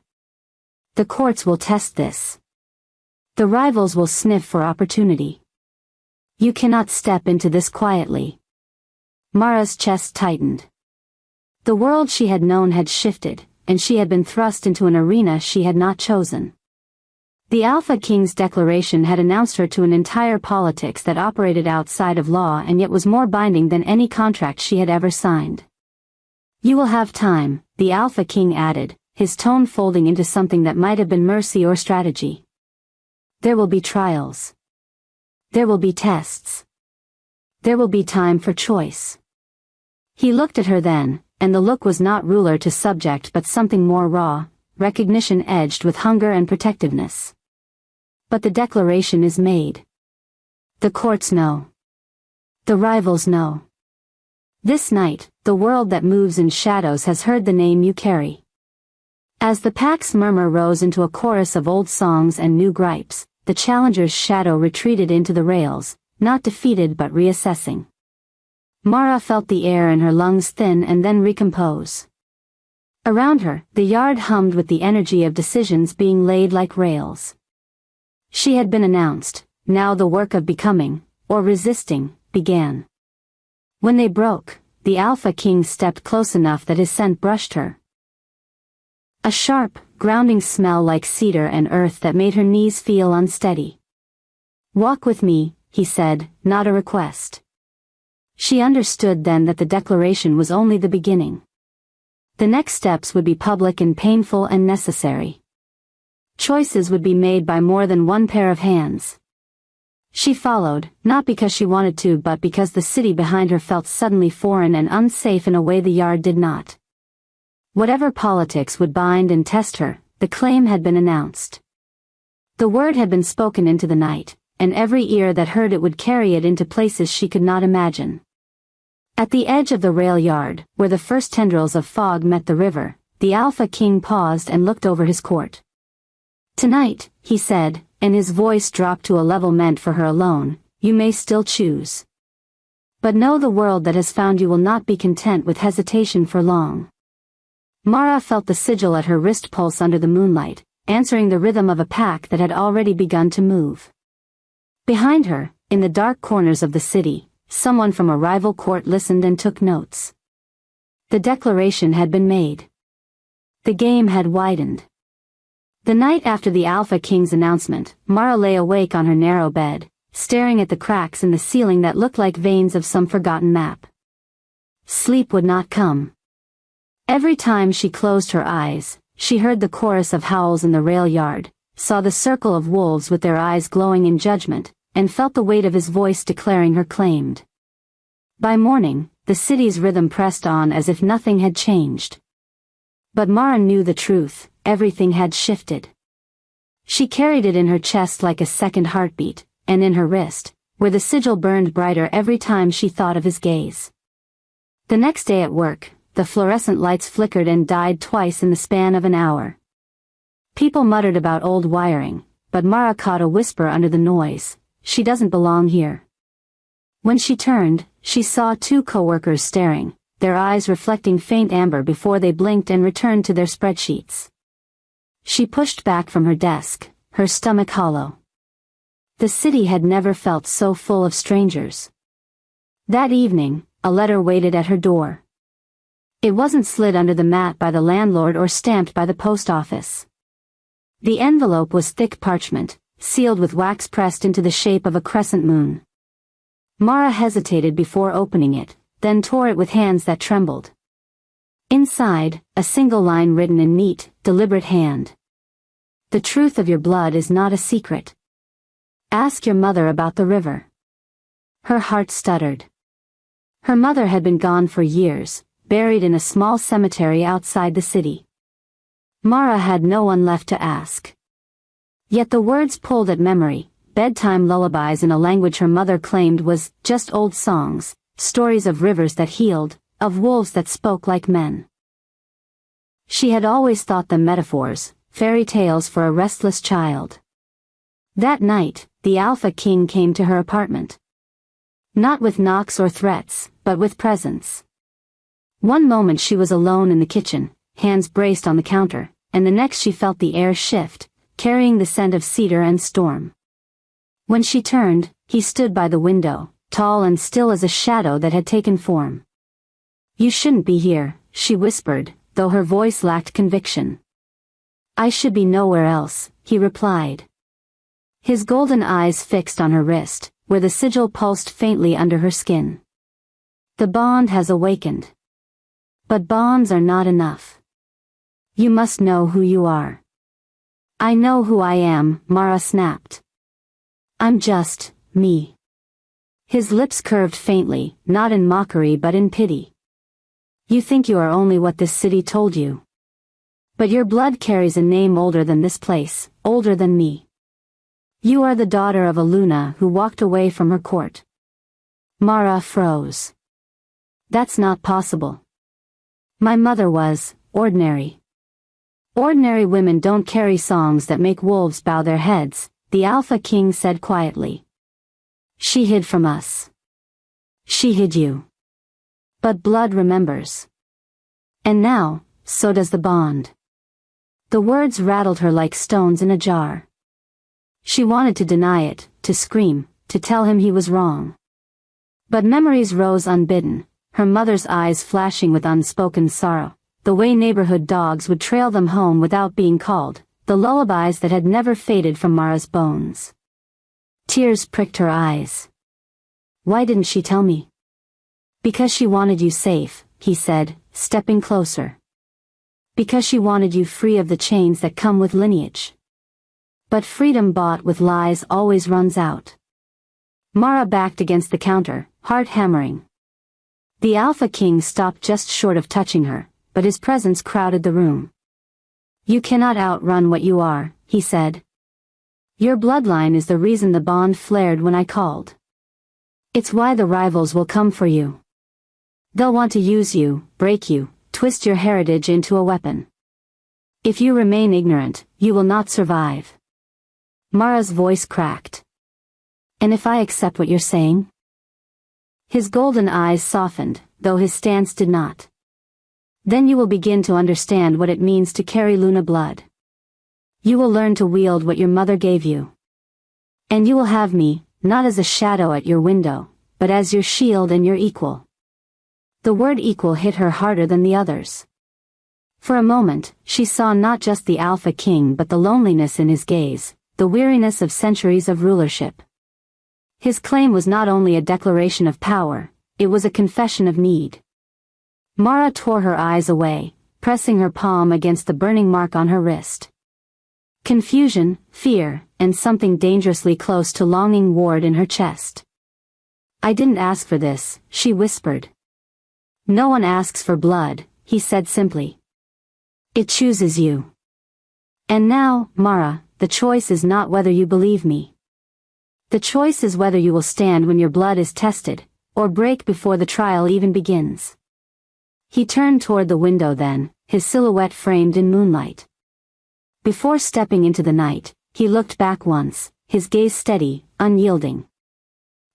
The courts will test this. The rivals will sniff for opportunity. You cannot step into this quietly. Mara's chest tightened. The world she had known had shifted, and she had been thrust into an arena she had not chosen. The Alpha King's declaration had announced her to an entire politics that operated outside of law and yet was more binding than any contract she had ever signed. You will have time, the Alpha King added, his tone folding into something that might have been mercy or strategy. There will be trials. There will be tests. There will be time for choice. He looked at her then, and the look was not ruler to subject but something more raw, recognition edged with hunger and protectiveness. But the declaration is made. The courts know. The rivals know. This night, the world that moves in shadows has heard the name you carry. As the pack's murmur rose into a chorus of old songs and new gripes, the challenger's shadow retreated into the rails, not defeated but reassessing. Mara felt the air in her lungs thin and then recompose. Around her, the yard hummed with the energy of decisions being laid like rails. She had been announced, now the work of becoming, or resisting, began. When they broke, the Alpha King stepped close enough that his scent brushed her. A sharp, grounding smell like cedar and earth that made her knees feel unsteady. Walk with me, he said, not a request. She understood then that the declaration was only the beginning. The next steps would be public and painful and necessary. Choices would be made by more than one pair of hands. She followed, not because she wanted to but because the city behind her felt suddenly foreign and unsafe in a way the yard did not. Whatever politics would bind and test her, the claim had been announced. The word had been spoken into the night, and every ear that heard it would carry it into places she could not imagine. At the edge of the rail yard, where the first tendrils of fog met the river, the Alpha King paused and looked over his court. Tonight, he said, and his voice dropped to a level meant for her alone, you may still choose. But know the world that has found you will not be content with hesitation for long. Mara felt the sigil at her wrist pulse under the moonlight, answering the rhythm of a pack that had already begun to move. Behind her, in the dark corners of the city, someone from a rival court listened and took notes. The declaration had been made. The game had widened. The night after the Alpha King's announcement, Mara lay awake on her narrow bed, staring at the cracks in the ceiling that looked like veins of some forgotten map. Sleep would not come. Every time she closed her eyes, she heard the chorus of howls in the rail yard, saw the circle of wolves with their eyes glowing in judgment, and felt the weight of his voice declaring her claimed. By morning, the city's rhythm pressed on as if nothing had changed. But Mara knew the truth, everything had shifted. She carried it in her chest like a second heartbeat, and in her wrist, where the sigil burned brighter every time she thought of his gaze. The next day at work, the fluorescent lights flickered and died twice in the span of an hour. People muttered about old wiring, but Mara caught a whisper under the noise, she doesn't belong here. When she turned, she saw two coworkers staring, their eyes reflecting faint amber before they blinked and returned to their spreadsheets. She pushed back from her desk, her stomach hollow. The city had never felt so full of strangers. That evening, a letter waited at her door. It wasn't slid under the mat by the landlord or stamped by the post office. The envelope was thick parchment, sealed with wax pressed into the shape of a crescent moon. Mara hesitated before opening it, then tore it with hands that trembled. Inside, a single line written in neat, deliberate hand. The truth of your blood is not a secret. Ask your mother about the river. Her heart stuttered. Her mother had been gone for years, buried in a small cemetery outside the city. Mara had no one left to ask. Yet the words pulled at memory, bedtime lullabies in a language her mother claimed was just old songs, stories of rivers that healed, of wolves that spoke like men. She had always thought them metaphors, fairy tales for a restless child. That night, the Alpha King came to her apartment. Not with knocks or threats, but with presence. One moment she was alone in the kitchen, hands braced on the counter, and the next she felt the air shift, carrying the scent of cedar and storm. When she turned, he stood by the window, tall and still as a shadow that had taken form. "You shouldn't be here," she whispered, though her voice lacked conviction. "I should be nowhere else," he replied. His golden eyes fixed on her wrist, where the sigil pulsed faintly under her skin. "The bond has awakened. But bonds are not enough. You must know who you are." "I know who I am," Mara snapped. "I'm just, me." His lips curved faintly, not in mockery but in pity. "You think you are only what this city told you. But your blood carries a name older than this place, older than me. You are the daughter of a Luna who walked away from her court." Mara froze. "That's not possible. My mother was ordinary." "Ordinary women don't carry songs that make wolves bow their heads," the Alpha King said quietly. "She hid from us. She hid you. But blood remembers. And now, so does the bond." The words rattled her like stones in a jar. She wanted to deny it, to scream, to tell him he was wrong. But memories rose unbidden, her mother's eyes flashing with unspoken sorrow, the way neighborhood dogs would trail them home without being called, the lullabies that had never faded from Mara's bones. Tears pricked her eyes. "Why didn't she tell me?" "Because she wanted you safe," he said, stepping closer. "Because she wanted you free of the chains that come with lineage. But freedom bought with lies always runs out." Mara backed against the counter, heart hammering. The Alpha King stopped just short of touching her, but his presence crowded the room. "You cannot outrun what you are," he said. "Your bloodline is the reason the bond flared when I called. It's why the rivals will come for you. They'll want to use you, break you, twist your heritage into a weapon. If you remain ignorant, you will not survive." Mara's voice cracked. "And if I accept what you're saying?" His golden eyes softened, though his stance did not. "Then you will begin to understand what it means to carry Luna blood. You will learn to wield what your mother gave you. And you will have me, not as a shadow at your window, but as your shield and your equal." The word equal hit her harder than the others. For a moment, she saw not just the Alpha King but the loneliness in his gaze, the weariness of centuries of rulership. His claim was not only a declaration of power, it was a confession of need. Mara tore her eyes away, pressing her palm against the burning mark on her wrist. Confusion, fear, and something dangerously close to longing warred in her chest. "I didn't ask for this," she whispered. "No one asks for blood," he said simply. "It chooses you. And now, Mara, the choice is not whether you believe me. The choice is whether you will stand when your blood is tested, or break before the trial even begins." He turned toward the window then, his silhouette framed in moonlight. Before stepping into the night, he looked back once, his gaze steady, unyielding.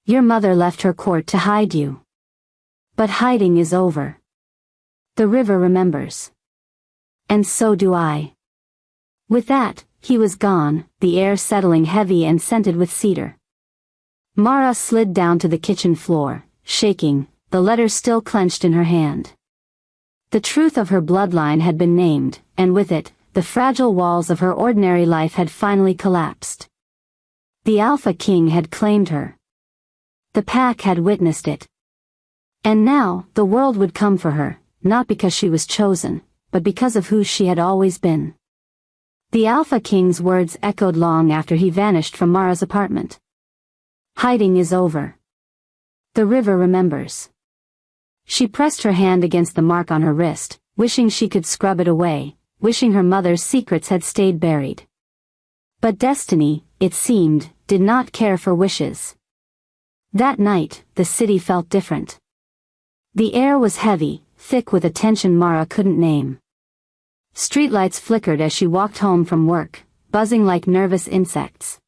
"Your mother left her court to hide you. But hiding is over. The river remembers. And so do I." With that, he was gone, the air settling heavy and scented with cedar. Mara slid down to the kitchen floor, shaking, the letter still clenched in her hand. The truth of her bloodline had been named, and with it, the fragile walls of her ordinary life had finally collapsed. The Alpha King had claimed her. The pack had witnessed it. And now, the world would come for her, not because she was chosen, but because of who she had always been. The Alpha King's words echoed long after he vanished from Mara's apartment. Hiding is over. The river remembers. She pressed her hand against the mark on her wrist, wishing she could scrub it away, wishing her mother's secrets had stayed buried. But destiny, it seemed, did not care for wishes. That night, the city felt different. The air was heavy, thick with a tension Mara couldn't name. Streetlights flickered as she walked home from work, buzzing like nervous insects.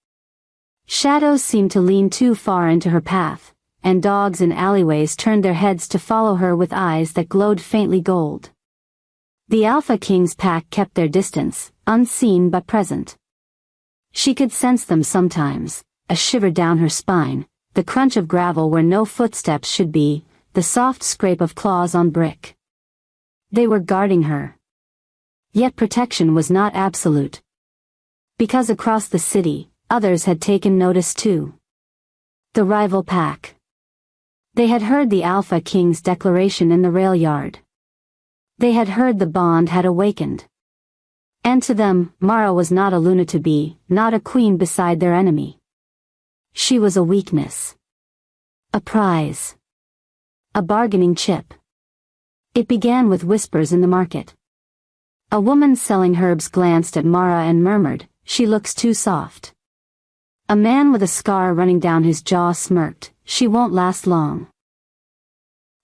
Shadows seemed to lean too far into her path, and dogs in alleyways turned their heads to follow her with eyes that glowed faintly gold. The Alpha King's pack kept their distance, unseen but present. She could sense them sometimes, a shiver down her spine, the crunch of gravel where no footsteps should be, the soft scrape of claws on brick. They were guarding her. Yet protection was not absolute. Because across the city, others had taken notice too. The rival pack. They had heard the Alpha King's declaration in the rail yard. They had heard the bond had awakened. And to them, Mara was not a Luna to be, not a queen beside their enemy. She was a weakness. A prize. A bargaining chip. It began with whispers in the market. A woman selling herbs glanced at Mara and murmured, "She looks too soft." A man with a scar running down his jaw smirked, "She won't last long.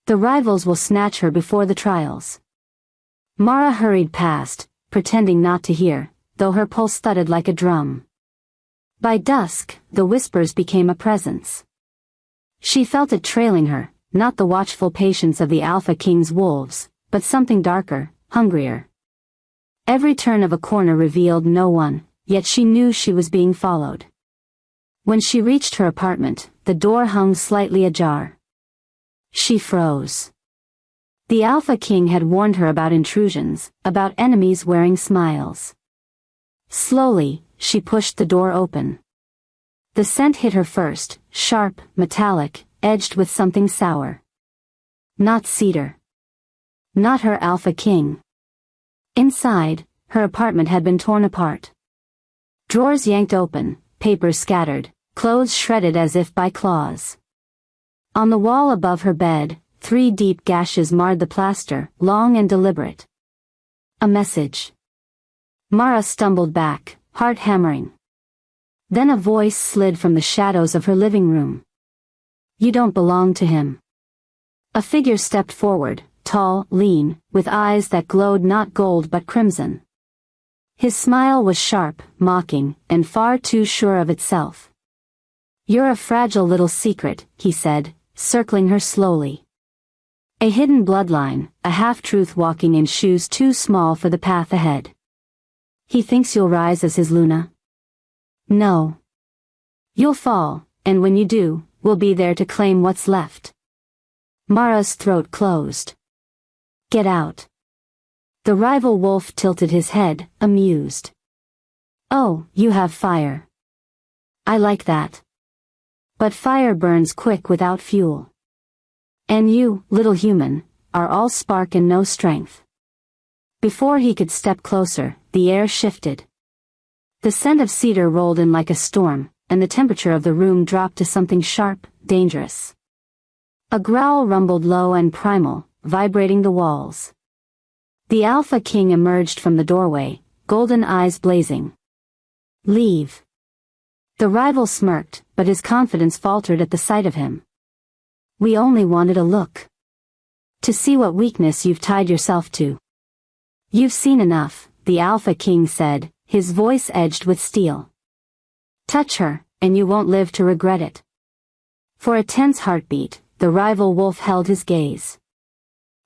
The rivals will snatch her before the trials." Mara hurried past, pretending not to hear, though her pulse thudded like a drum. By dusk, the whispers became a presence. She felt it trailing her, not the watchful patience of the Alpha King's wolves, but something darker, hungrier. Every turn of a corner revealed no one, yet she knew she was being followed. When she reached her apartment, the door hung slightly ajar. She froze. The Alpha King had warned her about intrusions, about enemies wearing smiles. Slowly, she pushed the door open. The scent hit her first, sharp, metallic, edged with something sour. Not cedar. Not her Alpha King. Inside, her apartment had been torn apart. Drawers yanked open, papers scattered, clothes shredded as if by claws. On the wall above her bed, 3 deep gashes marred the plaster, long and deliberate. A message. Mara stumbled back, heart hammering. Then a voice slid from the shadows of her living room. "You don't belong to him." A figure stepped forward, tall, lean, with eyes that glowed not gold but crimson. His smile was sharp, mocking, and far too sure of itself. "You're a fragile little secret," he said, circling her slowly. A hidden bloodline, a half-truth walking in shoes too small for the path ahead. "He thinks you'll rise as his Luna? No. You'll fall, and when you do, we'll be there to claim what's left." Mara's throat closed. "Get out." The rival wolf tilted his head, amused. "Oh, you have fire. I like that. But fire burns quick without fuel. And you, little human, are all spark and no strength." Before he could step closer, the air shifted. The scent of cedar rolled in like a storm, and the temperature of the room dropped to something sharp, dangerous. A growl rumbled low and primal, vibrating the walls. The Alpha King emerged from the doorway, golden eyes blazing. "Leave." The rival smirked, but his confidence faltered at the sight of him. "We only wanted a look. To see what weakness you've tied yourself to." "You've seen enough," the Alpha King said, his voice edged with steel. "Touch her, and you won't live to regret it." For a tense heartbeat, the rival wolf held his gaze.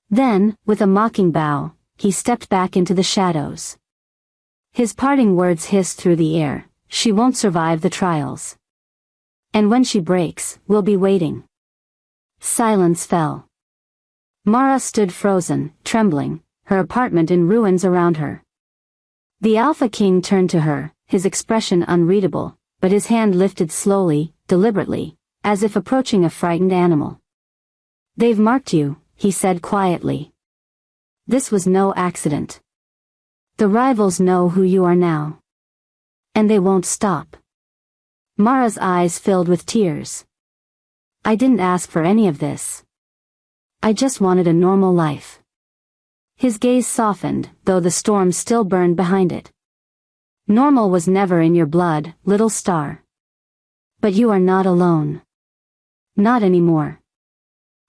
Then, with a mocking bow, he stepped back into the shadows. His parting words hissed through the air, "She won't survive the trials. And when she breaks, we'll be waiting." Silence fell. Mara stood frozen, trembling, her apartment in ruins around her. The Alpha King turned to her, his expression unreadable, but his hand lifted slowly, deliberately, as if approaching a frightened animal. They've marked you, he said quietly. This was no accident. The rivals know who you are now. And they won't stop. Mara's eyes filled with tears. I didn't ask for any of this. I just wanted a normal life. His gaze softened, though the storm still burned behind it. Normal was never in your blood, little star. But you are not alone. Not anymore.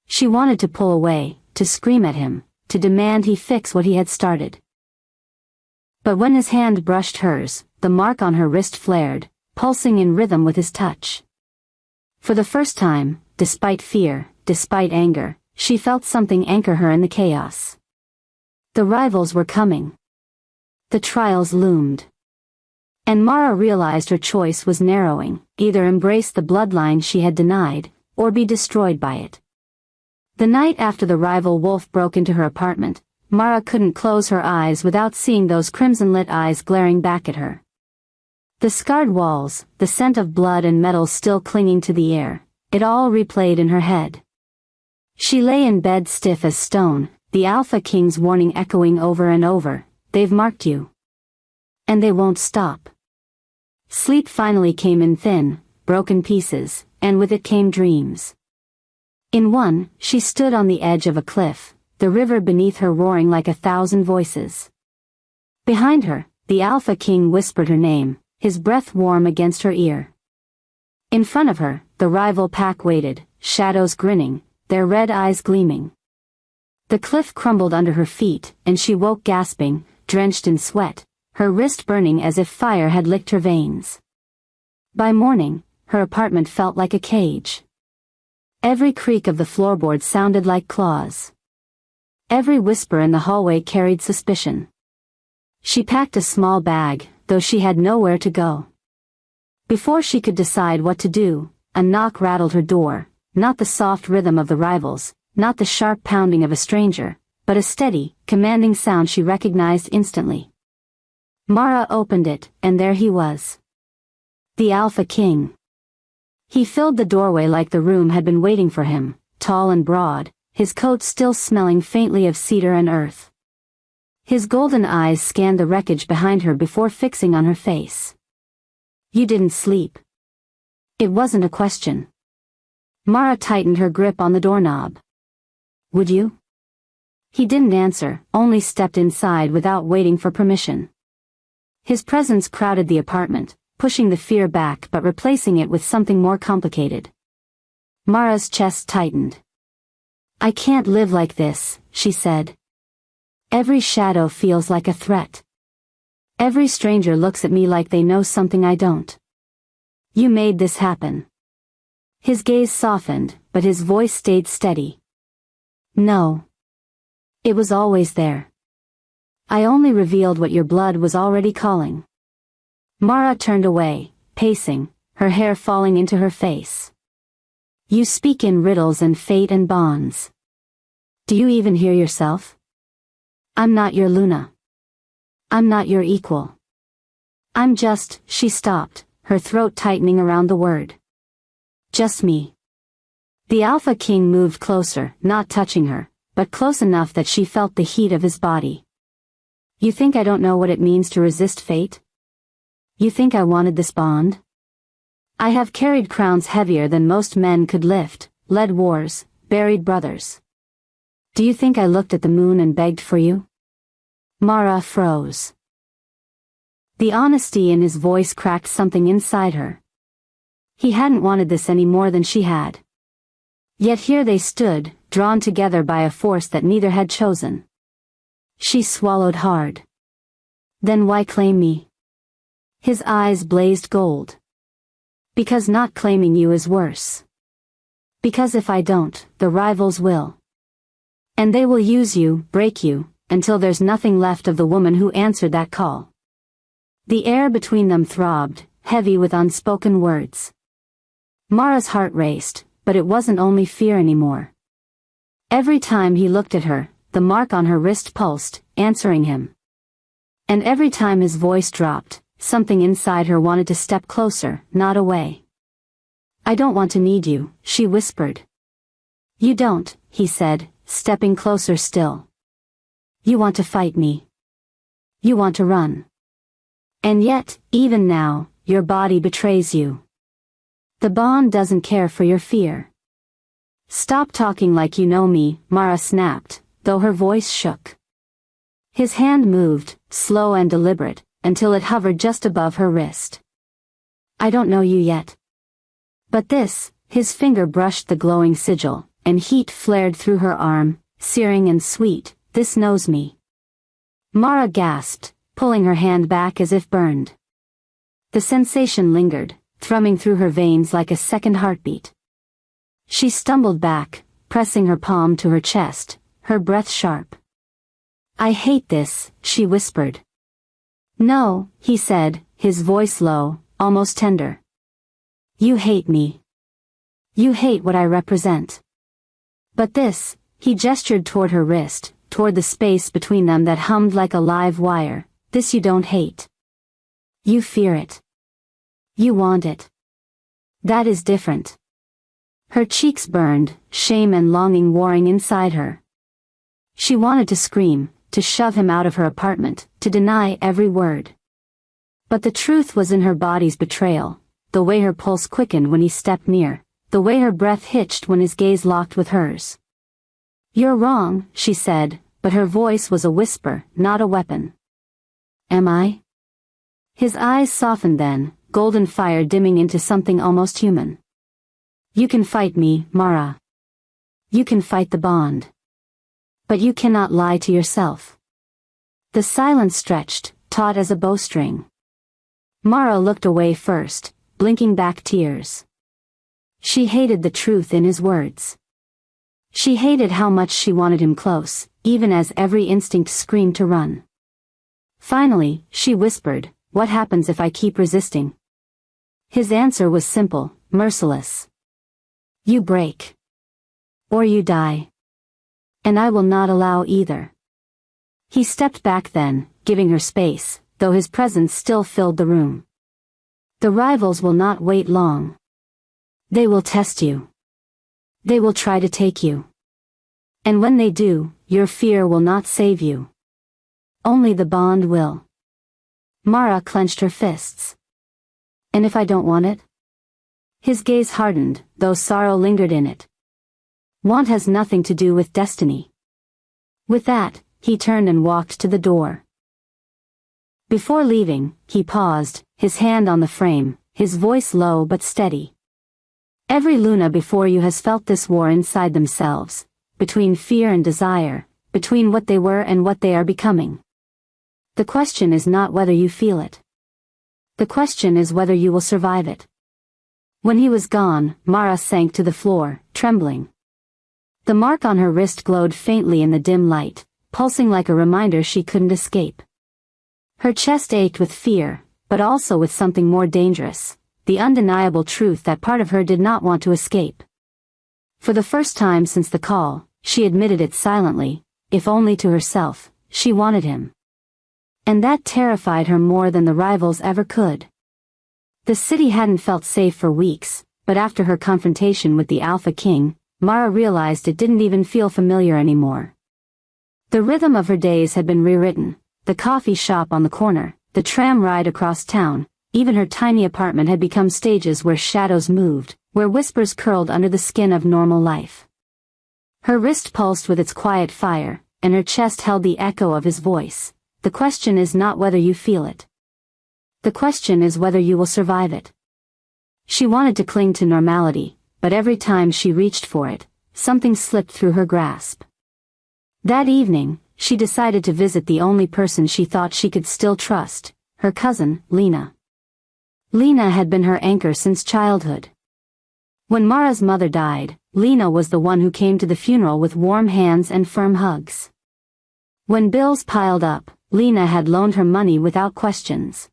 She wanted to pull away, to scream at him, to demand he fix what he had started. But when his hand brushed hers, the mark on her wrist flared, pulsing in rhythm with his touch. For the first time, despite fear, despite anger, she felt something anchor her in the chaos. The rivals were coming. The trials loomed. And Mara realized her choice was narrowing, either embrace the bloodline she had denied, or be destroyed by it. The night after the rival wolf broke into her apartment, Mara couldn't close her eyes without seeing those crimson-lit eyes glaring back at her. The scarred walls, the scent of blood and metal still clinging to the air, it all replayed in her head. She lay in bed stiff as stone, the Alpha King's warning echoing over and over, they've marked you. And they won't stop. Sleep finally came in thin, broken pieces, and with it came dreams. In one, she stood on the edge of a cliff, the river beneath her roaring like 1,000 voices. Behind her, the Alpha King whispered her name, his breath warm against her ear. In front of her, the rival pack waited, shadows grinning, their red eyes gleaming. The cliff crumbled under her feet, and she woke gasping, drenched in sweat, her wrist burning as if fire had licked her veins. By morning, her apartment felt like a cage. Every creak of the floorboard sounded like claws. Every whisper in the hallway carried suspicion. She packed a small bag, though she had nowhere to go. Before she could decide what to do, a knock rattled her door, not the soft rhythm of the rivals, not the sharp pounding of a stranger, but a steady, commanding sound she recognized instantly. Mara opened it, and there he was. The Alpha King. He filled the doorway like the room had been waiting for him, tall and broad, his coat still smelling faintly of cedar and earth. His golden eyes scanned the wreckage behind her before fixing on her face. You didn't sleep. It wasn't a question. Mara tightened her grip on the doorknob. Would you? He didn't answer, only stepped inside without waiting for permission. His presence crowded the apartment, pushing the fear back but replacing it with something more complicated. Mara's chest tightened. I can't live like this, she said. Every shadow feels like a threat. Every stranger looks at me like they know something I don't. You made this happen. His gaze softened, but his voice stayed steady. No. It was always there. I only revealed what your blood was already calling. Mara turned away, pacing, her hair falling into her face. You speak in riddles and fate and bonds. Do you even hear yourself? I'm not your Luna. I'm not your equal. I'm just, she stopped, her throat tightening around the word. Just me. The Alpha King moved closer, not touching her, but close enough that she felt the heat of his body. You think I don't know what it means to resist fate? You think I wanted this bond? I have carried crowns heavier than most men could lift, led wars, buried brothers. Do you think I looked at the moon and begged for you? Mara froze. The honesty in his voice cracked something inside her. He hadn't wanted this any more than she had. Yet here they stood, drawn together by a force that neither had chosen. She swallowed hard. Then why claim me? His eyes blazed gold. Because not claiming you is worse. Because if I don't, the rivals will. And they will use you, break you, until there's nothing left of the woman who answered that call. The air between them throbbed, heavy with unspoken words. Mara's heart raced, but it wasn't only fear anymore. Every time he looked at her, the mark on her wrist pulsed, answering him. And every time his voice dropped, something inside her wanted to step closer, not away. I don't want to need you, she whispered. You don't, he said, stepping closer still. You want to fight me. You want to run. And yet, even now, your body betrays you. The bond doesn't care for your fear. Stop talking like you know me, Mara snapped, though her voice shook. His hand moved, slow and deliberate, until it hovered just above her wrist. I don't know you yet. But this, his finger brushed the glowing sigil, and heat flared through her arm, searing and sweet, this knows me. Mara gasped, pulling her hand back as if burned. The sensation lingered, thrumming through her veins like a second heartbeat. She stumbled back, pressing her palm to her chest, her breath sharp. I hate this, she whispered. No, he said, his voice low, almost tender. You hate me. You hate what I represent. But this, he gestured toward her wrist, toward the space between them that hummed like a live wire, this you don't hate. You fear it. You want it. That is different. Her cheeks burned, shame and longing warring inside her. She wanted to scream, to shove him out of her apartment, to deny every word. But the truth was in her body's betrayal, the way her pulse quickened when he stepped near, the way her breath hitched when his gaze locked with hers. You're wrong, she said, but her voice was a whisper, not a weapon. Am I? His eyes softened then, golden fire dimming into something almost human. You can fight me, Mara. You can fight the bond. But you cannot lie to yourself. The silence stretched, taut as a bowstring. Mara looked away first, blinking back tears. She hated the truth in his words. She hated how much she wanted him close, even as every instinct screamed to run. Finally, she whispered, what happens if I keep resisting? His answer was simple, merciless. You break. Or you die. And I will not allow either. He stepped back then, giving her space, though his presence still filled the room. The rivals will not wait long. They will test you. They will try to take you. And when they do, your fear will not save you. Only the bond will. Mara clenched her fists. And if I don't want it? His gaze hardened, though sorrow lingered in it. Want has nothing to do with destiny. With that, he turned and walked to the door. Before leaving, he paused, his hand on the frame, his voice low but steady. Every Luna before you has felt this war inside themselves, between fear and desire, between what they were and what they are becoming. The question is not whether you feel it. The question is whether you will survive it. When he was gone, Mara sank to the floor, trembling. The mark on her wrist glowed faintly in the dim light, pulsing like a reminder she couldn't escape. Her chest ached with fear, but also with something more dangerous, the undeniable truth that part of her did not want to escape. For the first time since the call, she admitted it silently, if only to herself, she wanted him. And that terrified her more than the rivals ever could. The city hadn't felt safe for weeks, but after her confrontation with the Alpha King, Mara realized it didn't even feel familiar anymore. The rhythm of her days had been rewritten, the coffee shop on the corner, the tram ride across town, even her tiny apartment had become stages where shadows moved, where whispers curled under the skin of normal life. Her wrist pulsed with its quiet fire, and her chest held the echo of his voice. The question is not whether you feel it. The question is whether you will survive it. She wanted to cling to normality, but every time she reached for it, something slipped through her grasp. That evening, she decided to visit the only person she thought she could still trust, her cousin, Lena. Lena had been her anchor since childhood. When Mara's mother died, Lena was the one who came to the funeral with warm hands and firm hugs. When bills piled up, Lena had loaned her money without questions.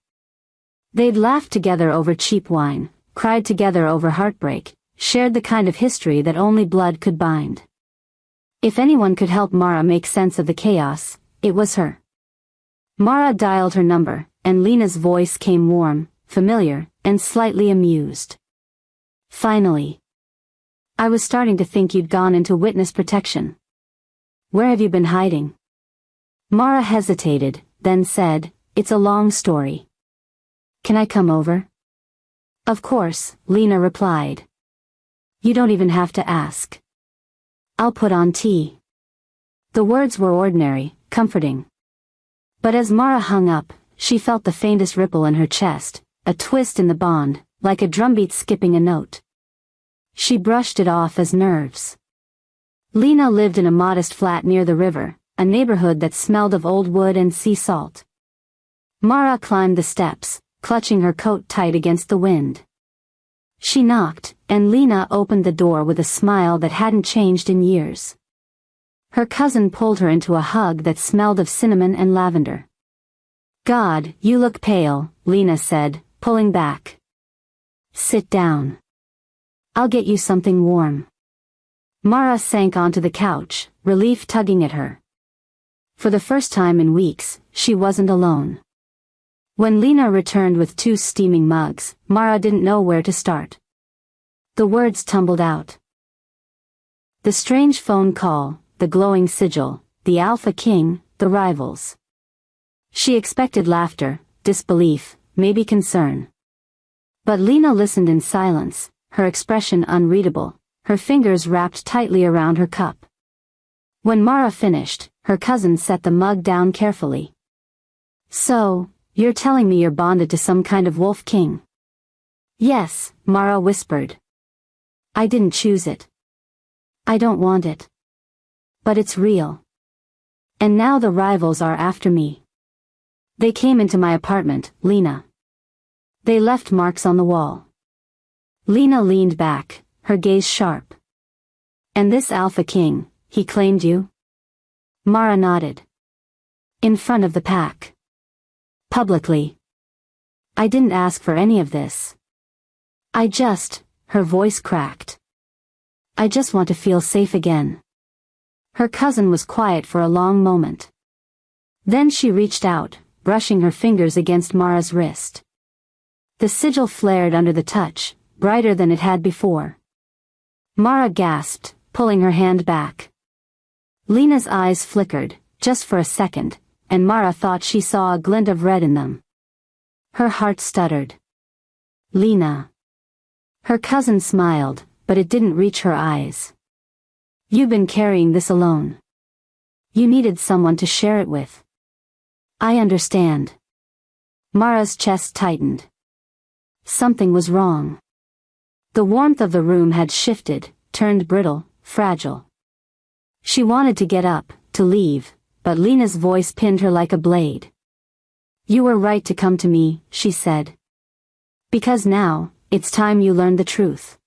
They'd laughed together over cheap wine, cried together over heartbreak, shared the kind of history that only blood could bind. If anyone could help Mara make sense of the chaos, it was her. Mara dialed her number, and Lena's voice came warm, familiar, and slightly amused. Finally. I was starting to think you'd gone into witness protection. Where have you been hiding? Mara hesitated, then said, "It's a long story. Can I come over?" "Of course," Lena replied. "You don't even have to ask. I'll put on tea." The words were ordinary, comforting. But as Mara hung up, she felt the faintest ripple in her chest, a twist in the bond, like a drumbeat skipping a note. She brushed it off as nerves. Lena lived in a modest flat near the river, a neighborhood that smelled of old wood and sea salt. Mara climbed the steps, clutching her coat tight against the wind. She knocked, and Lena opened the door with a smile that hadn't changed in years. Her cousin pulled her into a hug that smelled of cinnamon and lavender. "God, you look pale," Lena said, pulling back. "Sit down. I'll get you something warm." Mara sank onto the couch, relief tugging at her. For the first time in weeks, she wasn't alone. When Lena returned with 2 steaming mugs, Mara didn't know where to start. The words tumbled out. The strange phone call, the glowing sigil, the Alpha King, the rivals. She expected laughter, disbelief, maybe concern. But Lena listened in silence, her expression unreadable, her fingers wrapped tightly around her cup. When Mara finished, her cousin set the mug down carefully. "So, you're telling me you're bonded to some kind of wolf king?" "Yes," Mara whispered. "I didn't choose it. I don't want it. But it's real. And now the rivals are after me. They came into my apartment, Lena. They left marks on the wall." Lena leaned back, her gaze sharp. "And this Alpha King, he claimed you?" Mara nodded. "In front of the pack. Publicly. I didn't ask for any of this. Her voice cracked. "I just want to feel safe again." Her cousin was quiet for a long moment. Then she reached out, brushing her fingers against Mara's wrist. The sigil flared under the touch, brighter than it had before. Mara gasped, pulling her hand back. Lena's eyes flickered, just for a second, and Mara thought she saw a glint of red in them. Her heart stuttered. "Lena." Her cousin smiled, but it didn't reach her eyes. "You've been carrying this alone. You needed someone to share it with." "I understand." Mara's chest tightened. Something was wrong. The warmth of the room had shifted, turned brittle, fragile. She wanted to get up, to leave, but Lena's voice pinned her like a blade. "You were right to come to me," she said. "Because now, it's time you learned the truth."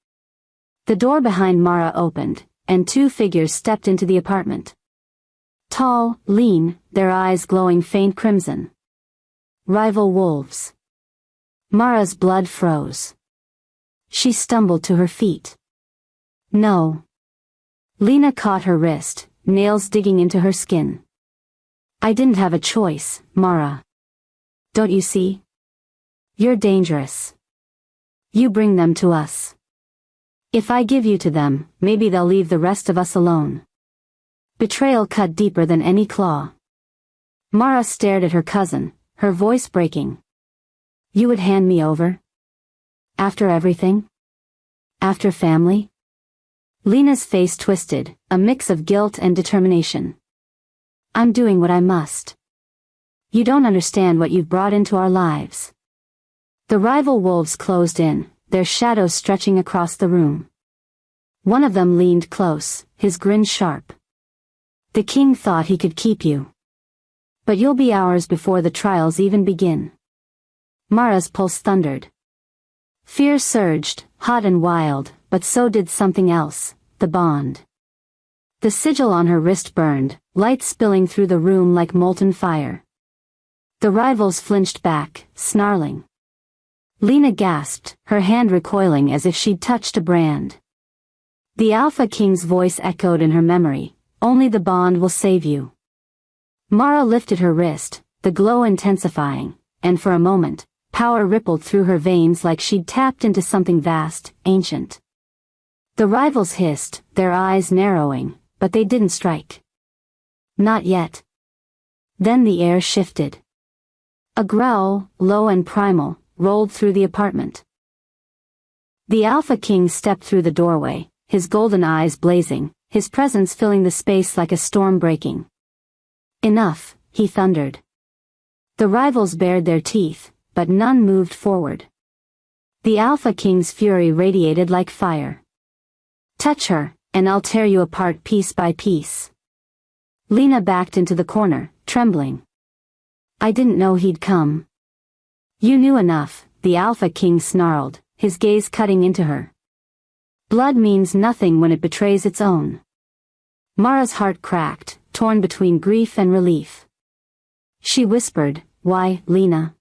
The door behind Mara opened, and 2 figures stepped into the apartment. Tall, lean, their eyes glowing faint crimson. Rival wolves. Mara's blood froze. She stumbled to her feet. "No." Lena caught her wrist, nails digging into her skin. "I didn't have a choice, Mara. Don't you see? You're dangerous. You bring them to us. If I give you to them, maybe they'll leave the rest of us alone." Betrayal cut deeper than any claw. Mara stared at her cousin, her voice breaking. "You would hand me over? After everything? After family?" Lena's face twisted, a mix of guilt and determination. "I'm doing what I must. You don't understand what you've brought into our lives." The rival wolves closed in, their shadows stretching across the room. One of them leaned close, his grin sharp. "The king thought he could keep you. But you'll be ours before the trials even begin." Mara's pulse thundered. Fear surged, hot and wild, but so did something else, the bond. The sigil on her wrist burned, light spilling through the room like molten fire. The rivals flinched back, snarling. Lena gasped, her hand recoiling as if she'd touched a brand. The Alpha King's voice echoed in her memory, "Only the bond will save you." Mara lifted her wrist, the glow intensifying, and for a moment, power rippled through her veins like she'd tapped into something vast, ancient. The rivals hissed, their eyes narrowing, but they didn't strike. Not yet. Then the air shifted. A growl, low and primal, rolled through the apartment. The Alpha King stepped through the doorway, his golden eyes blazing, his presence filling the space like a storm breaking. Enough, he thundered. The rivals bared their teeth, but none moved forward. The Alpha King's fury radiated like fire. Touch her, and I'll tear you apart piece by piece. Lena backed into the corner, trembling. I didn't know he'd come. You knew enough, the Alpha King snarled, his gaze cutting into her. Blood means nothing when it betrays its own. Mara's heart cracked, torn between grief and relief. She whispered, "Why, Lena?"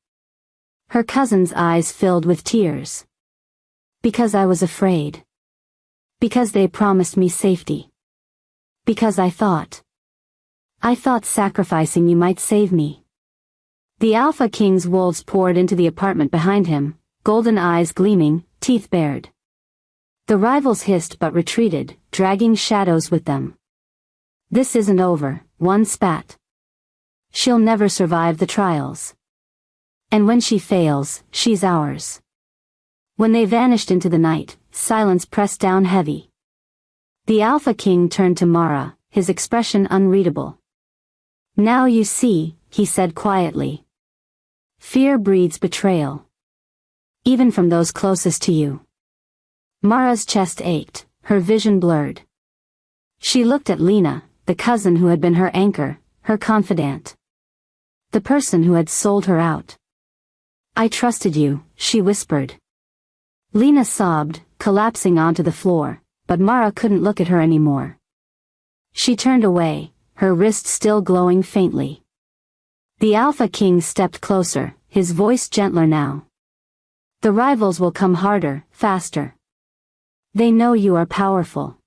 Her cousin's eyes filled with tears. Because I was afraid. Because they promised me safety. Because I thought sacrificing you might save me. The Alpha King's wolves poured into the apartment behind him, golden eyes gleaming, teeth bared. The rivals hissed but retreated, dragging shadows with them. This isn't over, one spat. She'll never survive the trials. And when she fails, she's ours. When they vanished into the night, silence pressed down heavy. The Alpha King turned to Mara, his expression unreadable. Now you see, he said quietly. Fear breeds betrayal. Even from those closest to you. Mara's chest ached, her vision blurred. She looked at Lena, the cousin who had been her anchor, her confidant. The person who had sold her out. I trusted you, she whispered. Lena sobbed, collapsing onto the floor, but Mara couldn't look at her anymore. She turned away, her wrist still glowing faintly. The Alpha King stepped closer, his voice gentler now. The rivals will come harder, faster. They know you are powerful.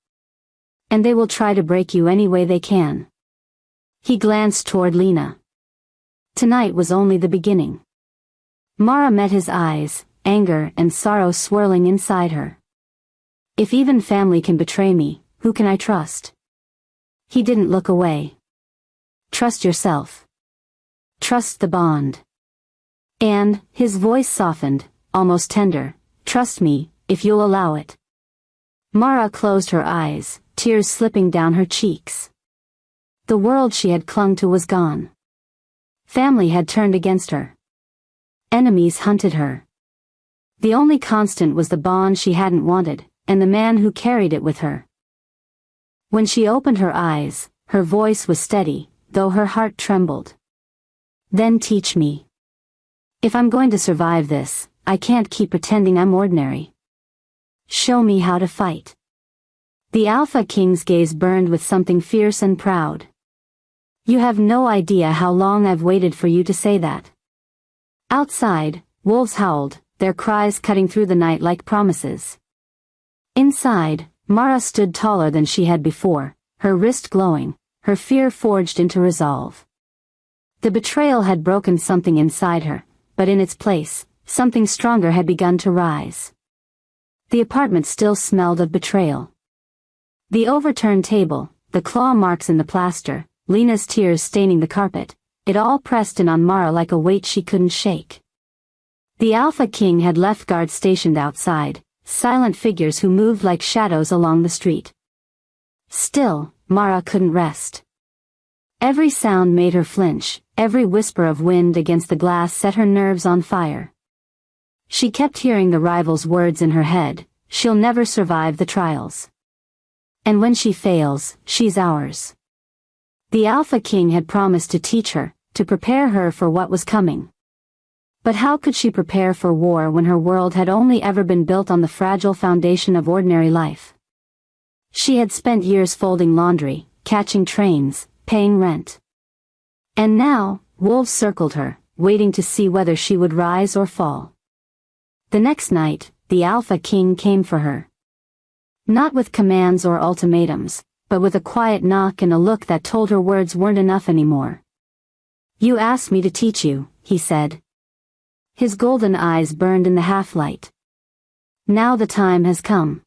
And they will try to break you any way they can. He glanced toward Lena. Tonight was only the beginning. Mara met his eyes, anger and sorrow swirling inside her. If even family can betray me, who can I trust? He didn't look away. Trust yourself. Trust the bond. And, his voice softened, almost tender, trust me, if you'll allow it. Mara closed her eyes, tears slipping down her cheeks. The world she had clung to was gone. Family had turned against her. Enemies hunted her. The only constant was the bond she hadn't wanted, and the man who carried it with her. When she opened her eyes, her voice was steady, though her heart trembled. Then teach me. If I'm going to survive this, I can't keep pretending I'm ordinary. Show me how to fight. The Alpha King's gaze burned with something fierce and proud. You have no idea how long I've waited for you to say that. Outside, wolves howled, their cries cutting through the night like promises. Inside, Mara stood taller than she had before, her wrist glowing, her fear forged into resolve. The betrayal had broken something inside her, but in its place, something stronger had begun to rise. The apartment still smelled of betrayal. The overturned table, the claw marks in the plaster, Lena's tears staining the carpet, it all pressed in on Mara like a weight she couldn't shake. The Alpha King had left guards stationed outside, silent figures who moved like shadows along the street. Still, Mara couldn't rest. Every sound made her flinch, every whisper of wind against the glass set her nerves on fire. She kept hearing the rivals' words in her head, she'll never survive the trials. And when she fails, she's ours. The Alpha King had promised to teach her, to prepare her for what was coming. But how could she prepare for war when her world had only ever been built on the fragile foundation of ordinary life? She had spent years folding laundry, catching trains, paying rent. And now, wolves circled her, waiting to see whether she would rise or fall. The next night, the Alpha King came for her. Not with commands or ultimatums, but with a quiet knock and a look that told her words weren't enough anymore. You asked me to teach you, he said. His golden eyes burned in the half-light. Now the time has come.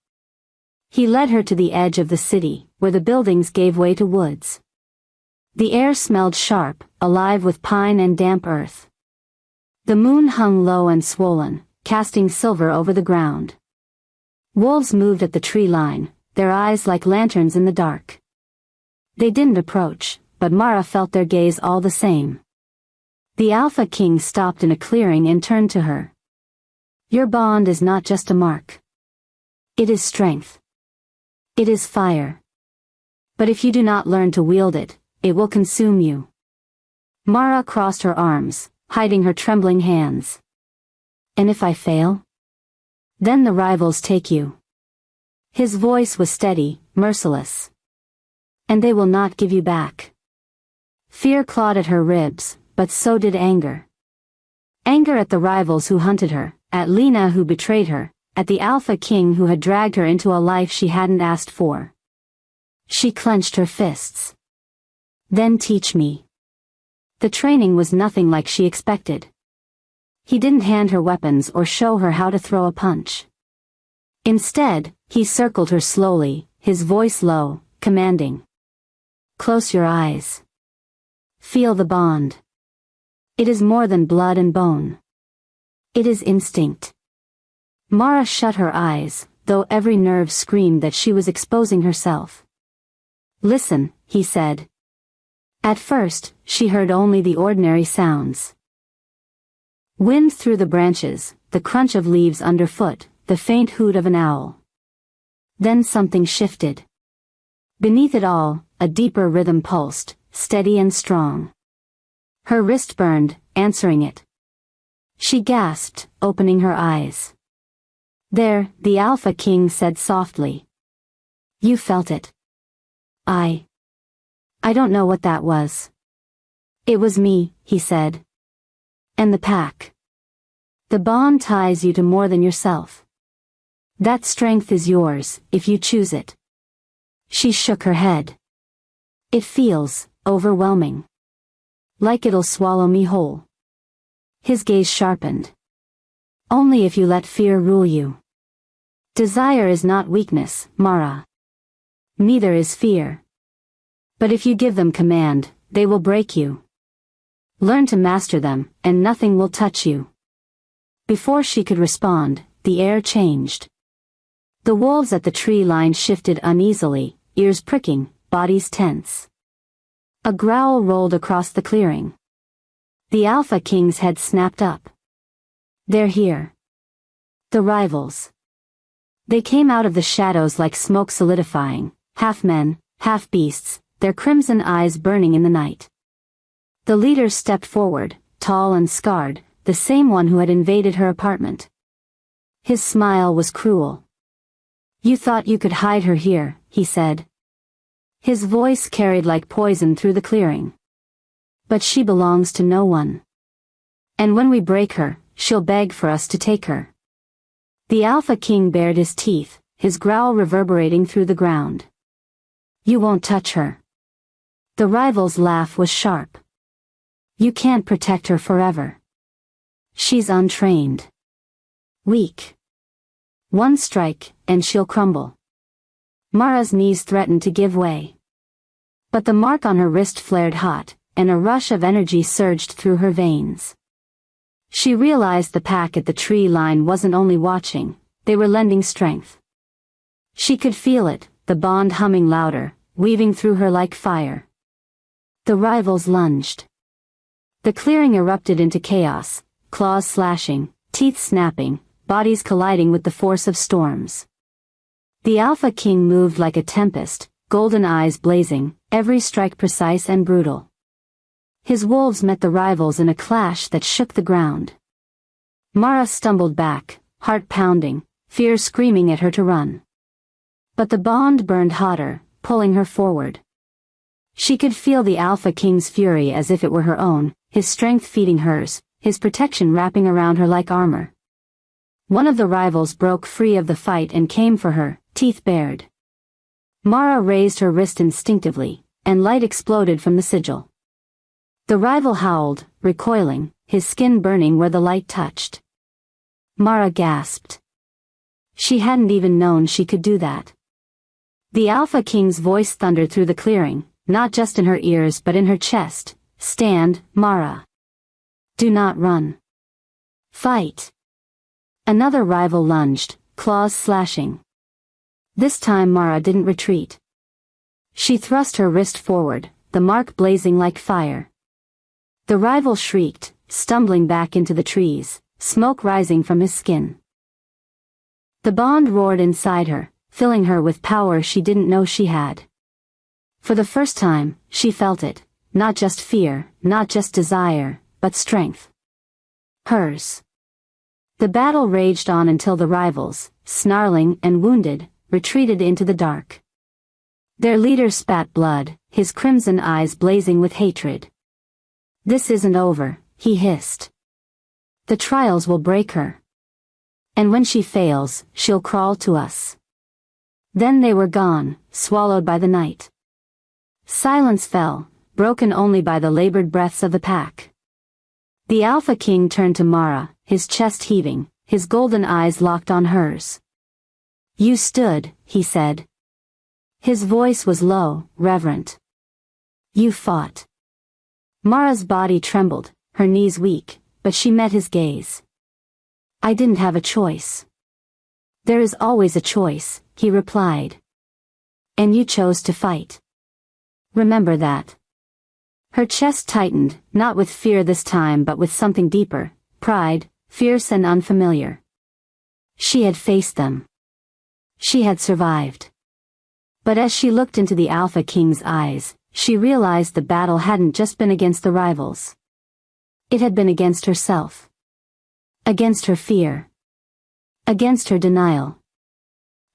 He led her to the edge of the city, where the buildings gave way to woods. The air smelled sharp, alive with pine and damp earth. The moon hung low and swollen, casting silver over the ground. Wolves moved at the tree line, their eyes like lanterns in the dark. They didn't approach, but Mara felt their gaze all the same. The Alpha King stopped in a clearing and turned to her. Your bond is not just a mark. It is strength. It is fire. But if you do not learn to wield it, it will consume you. Mara crossed her arms, hiding her trembling hands. And if I fail? Then the rivals take you. His voice was steady, merciless. And they will not give you back. Fear clawed at her ribs, but so did anger. Anger at the rivals who hunted her, at Lena who betrayed her, at the Alpha King who had dragged her into a life she hadn't asked for. She clenched her fists. Then teach me. The training was nothing like she expected. He didn't hand her weapons or show her how to throw a punch. Instead, he circled her slowly, his voice low, commanding. Close your eyes. Feel the bond. It is more than blood and bone. It is instinct. Mara shut her eyes, though every nerve screamed that she was exposing herself. Listen, he said. At first, she heard only the ordinary sounds. Wind through the branches, the crunch of leaves underfoot, the faint hoot of an owl. Then something shifted. Beneath it all, a deeper rhythm pulsed, steady and strong. Her wrist burned, answering it. She gasped, opening her eyes. There, the Alpha King said softly. You felt it. I don't know what that was. It was me, he said. And the pack. The bond ties you to more than yourself. That strength is yours, if you choose it. She shook her head. It feels overwhelming. Like it'll swallow me whole. His gaze sharpened. Only if you let fear rule you. Desire is not weakness, Mara. Neither is fear. But if you give them command, they will break you. Learn to master them, and nothing will touch you. Before she could respond, the air changed. The wolves at the tree line shifted uneasily, ears pricking, bodies tense. A growl rolled across the clearing. The Alpha King's head snapped up. They're here. The rivals. They came out of the shadows like smoke solidifying, half men, half beasts, their crimson eyes burning in the night. The leader stepped forward, tall and scarred, the same one who had invaded her apartment. His smile was cruel. You thought you could hide her here, he said. His voice carried like poison through the clearing. But she belongs to no one. And when we break her, she'll beg for us to take her. The Alpha King bared his teeth, his growl reverberating through the ground. You won't touch her. The rival's laugh was sharp. You can't protect her forever. She's untrained. Weak. One strike, and she'll crumble. Mara's knees threatened to give way. But the mark on her wrist flared hot, and a rush of energy surged through her veins. She realized the pack at the tree line wasn't only watching, they were lending strength. She could feel it, the bond humming louder, weaving through her like fire. The rivals lunged. The clearing erupted into chaos, claws slashing, teeth snapping, bodies colliding with the force of storms. The Alpha King moved like a tempest, golden eyes blazing, every strike precise and brutal. His wolves met the rivals in a clash that shook the ground. Mara stumbled back, heart pounding, fear screaming at her to run. But the bond burned hotter, pulling her forward. She could feel the Alpha King's fury as if it were her own, his strength feeding hers, his protection wrapping around her like armor. One of the rivals broke free of the fight and came for her, teeth bared. Mara raised her wrist instinctively, and light exploded from the sigil. The rival howled, recoiling, his skin burning where the light touched. Mara gasped. She hadn't even known she could do that. The Alpha King's voice thundered through the clearing, not just in her ears but in her chest. Stand, Mara. Do not run. Fight. Another rival lunged, claws slashing. This time Mara didn't retreat. She thrust her wrist forward, the mark blazing like fire. The rival shrieked, stumbling back into the trees, smoke rising from his skin. The bond roared inside her, filling her with power she didn't know she had. For the first time, she felt it, not just fear, not just desire, but strength. Hers. The battle raged on until the rivals, snarling and wounded, retreated into the dark. Their leader spat blood, his crimson eyes blazing with hatred. This isn't over, he hissed. The trials will break her. And when she fails, she'll crawl to us. Then they were gone, swallowed by the night. Silence fell, broken only by the labored breaths of the pack. The Alpha King turned to Mara, his chest heaving, his golden eyes locked on hers. You stood, he said. His voice was low, reverent. You fought. Mara's body trembled, her knees weak, but she met his gaze. I didn't have a choice. There is always a choice, he replied. And you chose to fight. Remember that. Her chest tightened, not with fear this time but with something deeper, pride, fierce and unfamiliar. She had faced them. She had survived. But as she looked into the Alpha King's eyes, she realized the battle hadn't just been against the rivals. It had been against herself. Against her fear. Against her denial.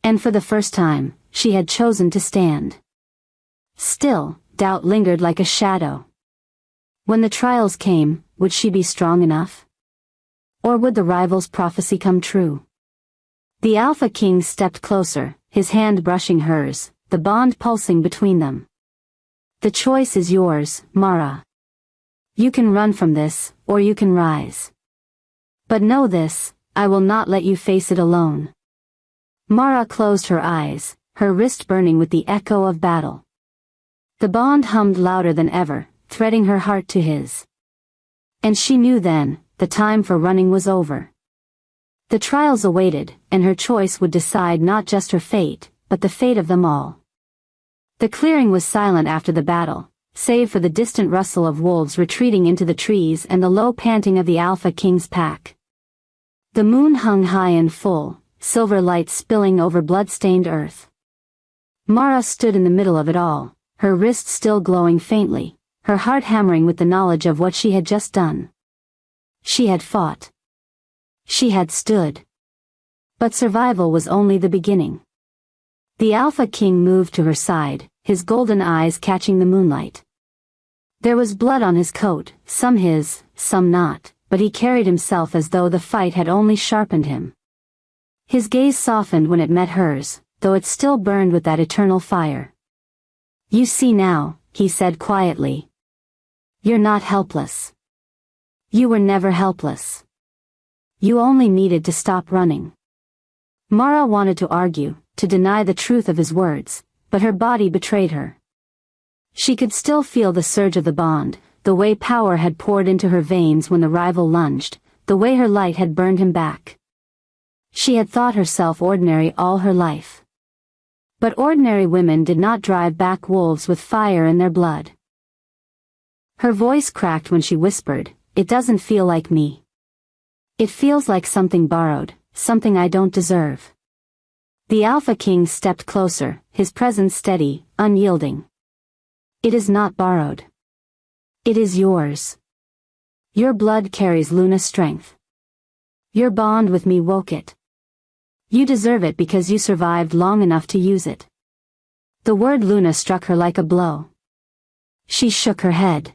And for the first time, she had chosen to stand. Still, doubt lingered like a shadow. When the trials came, would she be strong enough? Or would the rival's prophecy come true? The Alpha King stepped closer, his hand brushing hers, the bond pulsing between them. The choice is yours, Mara. You can run from this, or you can rise. But know this, I will not let you face it alone. Mara closed her eyes, her wrist burning with the echo of battle. The bond hummed louder than ever, threading her heart to his. And she knew then, the time for running was over. The trials awaited, and her choice would decide not just her fate, but the fate of them all. The clearing was silent after the battle, save for the distant rustle of wolves retreating into the trees and the low panting of the Alpha King's pack. The moon hung high and full, silver light spilling over blood-stained earth. Mara stood in the middle of it all, her wrist still glowing faintly, her heart hammering with the knowledge of what she had just done. She had fought. She had stood. But survival was only the beginning. The Alpha King moved to her side, his golden eyes catching the moonlight. There was blood on his coat, some his, some not, but he carried himself as though the fight had only sharpened him. His gaze softened when it met hers, though it still burned with that eternal fire. You see now, he said quietly. You're not helpless. You were never helpless. You only needed to stop running. Mara wanted to argue, to deny the truth of his words, but her body betrayed her. She could still feel the surge of the bond, the way power had poured into her veins when the rival lunged, the way her light had burned him back. She had thought herself ordinary all her life. But ordinary women did not drive back wolves with fire in their blood. Her voice cracked when she whispered, "It doesn't feel like me. It feels like something borrowed, something I don't deserve." The Alpha King stepped closer, his presence steady, unyielding. It is not borrowed. It is yours. Your blood carries Luna's strength. Your bond with me woke it. You deserve it because you survived long enough to use it. The word Luna struck her like a blow. She shook her head.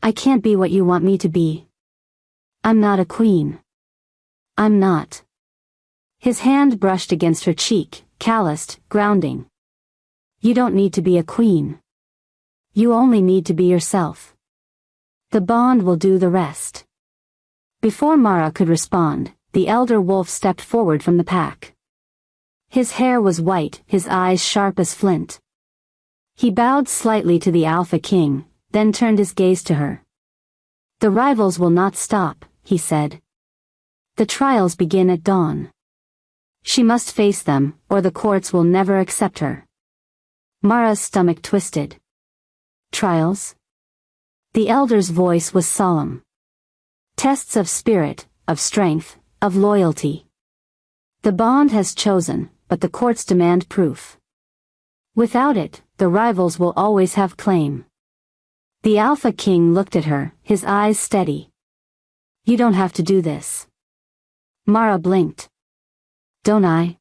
I can't be what you want me to be. I'm not a queen. I'm not. His hand brushed against her cheek, calloused, grounding. You don't need to be a queen. You only need to be yourself. The bond will do the rest. Before Mara could respond, the elder wolf stepped forward from the pack. His hair was white, his eyes sharp as flint. He bowed slightly to the Alpha King, then turned his gaze to her. "The rivals will not stop," he said. "The trials begin at dawn. She must face them, or the courts will never accept her." Mara's stomach twisted. "Trials?" The elder's voice was solemn. "Tests of spirit, of strength, of loyalty. The bond has chosen, but the courts demand proof. Without it, the rivals will always have claim." The Alpha King looked at her, his eyes steady. "You don't have to do this." Mara blinked. "Don't I?"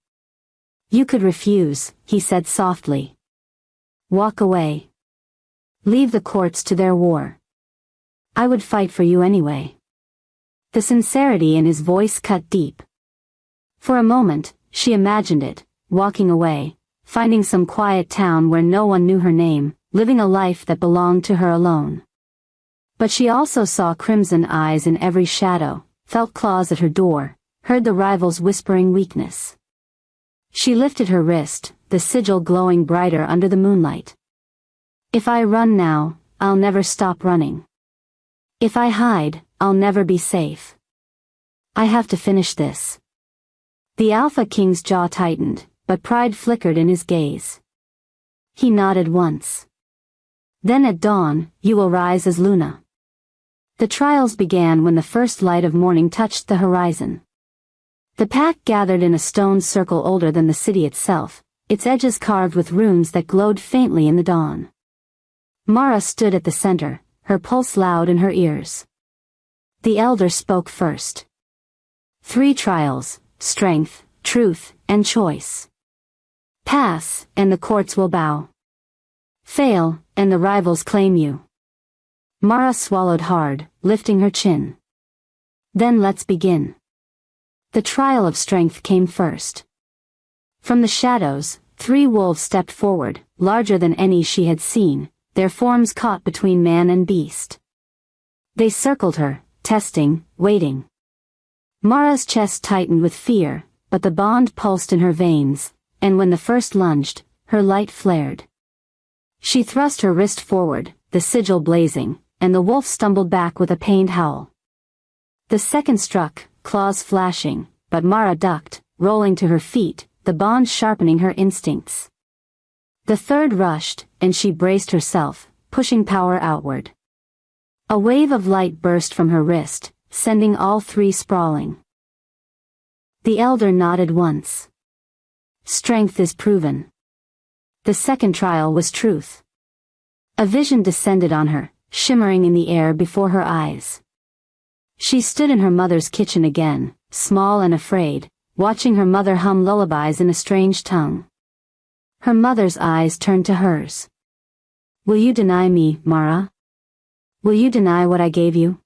"You could refuse," he said softly. "Walk away. Leave the courts to their war. I would fight for you anyway." The sincerity in his voice cut deep. For a moment, she imagined it, walking away, finding some quiet town where no one knew her name, living a life that belonged to her alone. But she also saw crimson eyes in every shadow, felt claws at her door, heard the rivals whispering weakness. She lifted her wrist, the sigil glowing brighter under the moonlight. "If I run now, I'll never stop running. If I hide, I'll never be safe. I have to finish this." The Alpha King's jaw tightened, but pride flickered in his gaze. He nodded once. "Then at dawn, you will rise as Luna." The trials began when the first light of morning touched the horizon. The pack gathered in a stone circle older than the city itself, its edges carved with runes that glowed faintly in the dawn. Mara stood at the center, her pulse loud in her ears. The elder spoke first. "3 trials, strength, truth, and choice. Pass, and the courts will bow. Fail, and the rivals claim you." Mara swallowed hard, lifting her chin. "Then let's begin." The trial of strength came first. From the shadows, 3 wolves stepped forward, larger than any she had seen, their forms caught between man and beast. They circled her, testing, waiting. Mara's chest tightened with fear, but the bond pulsed in her veins, and when the first lunged, her light flared. She thrust her wrist forward, the sigil blazing, and the wolf stumbled back with a pained howl. The second struck, claws flashing, but Mara ducked, rolling to her feet, the bond sharpening her instincts. The third rushed, and she braced herself, pushing power outward. A wave of light burst from her wrist, sending all 3 sprawling. The elder nodded once. "Strength is proven." The second trial was truth. A vision descended on her, shimmering in the air before her eyes. She stood in her mother's kitchen again, small and afraid, watching her mother hum lullabies in a strange tongue. Her mother's eyes turned to hers. "Will you deny me, Mara? Will you deny what I gave you?"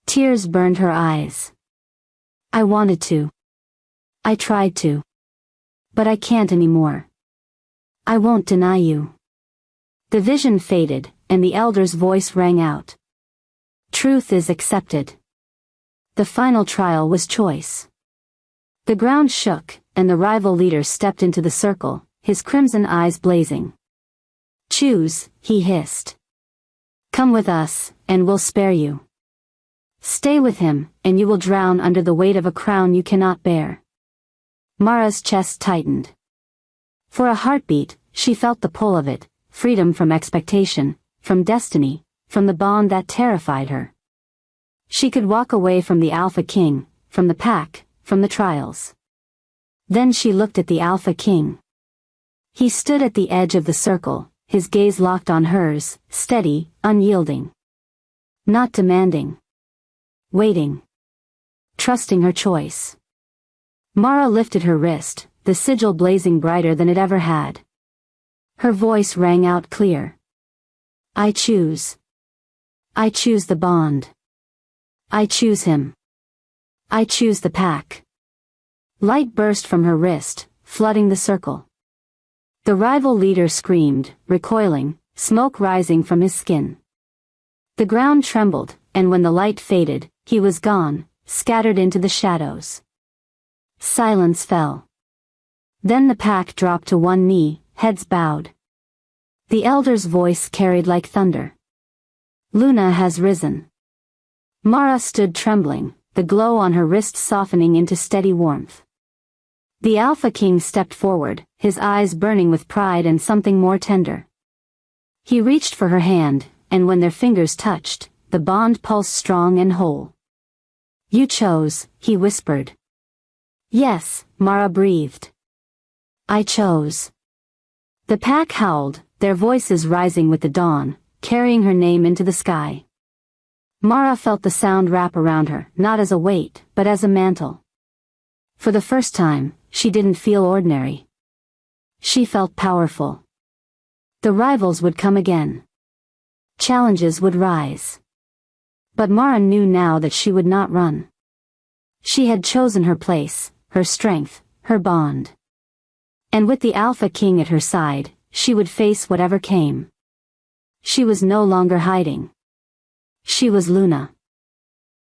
Tears burned her eyes. "I wanted to. I tried to. But I can't anymore. I won't deny you." The vision faded, and the elder's voice rang out. "Truth is accepted." The final trial was choice. The ground shook, and the rival leader stepped into the circle, his crimson eyes blazing. "Choose," he hissed. "Come with us, and we'll spare you. Stay with him, and you will drown under the weight of a crown you cannot bear." Mara's chest tightened. For a heartbeat, she felt the pull of it, freedom from expectation, from destiny, from the bond that terrified her. She could walk away from the Alpha King, from the pack, from the trials. Then she looked at the Alpha King. He stood at the edge of the circle, his gaze locked on hers, steady, unyielding. Not demanding. Waiting. Trusting her choice. Mara lifted her wrist, the sigil blazing brighter than it ever had. Her voice rang out clear. "I choose. I choose the bond. I choose him. I choose the pack." Light burst from her wrist, flooding the circle. The rival leader screamed, recoiling, smoke rising from his skin. The ground trembled, and when the light faded, he was gone, scattered into the shadows. Silence fell. Then the pack dropped to one knee, heads bowed. The elder's voice carried like thunder. Luna has risen. Mara stood trembling, the glow on her wrist softening into steady warmth. The Alpha King stepped forward, his eyes burning with pride and something more tender. He reached for her hand, and when their fingers touched, the bond pulsed strong and whole. You chose, he whispered. Yes, Mara breathed. I chose. The pack howled, their voices rising with the dawn, carrying her name into the sky. Mara felt the sound wrap around her, not as a weight, but as a mantle. For the first time, she didn't feel ordinary. She felt powerful. The rivals would come again. Challenges would rise. But Mara knew now that she would not run. She had chosen her place, her strength, her bond. And with the Alpha King at her side, she would face whatever came. She was no longer hiding. She was Luna.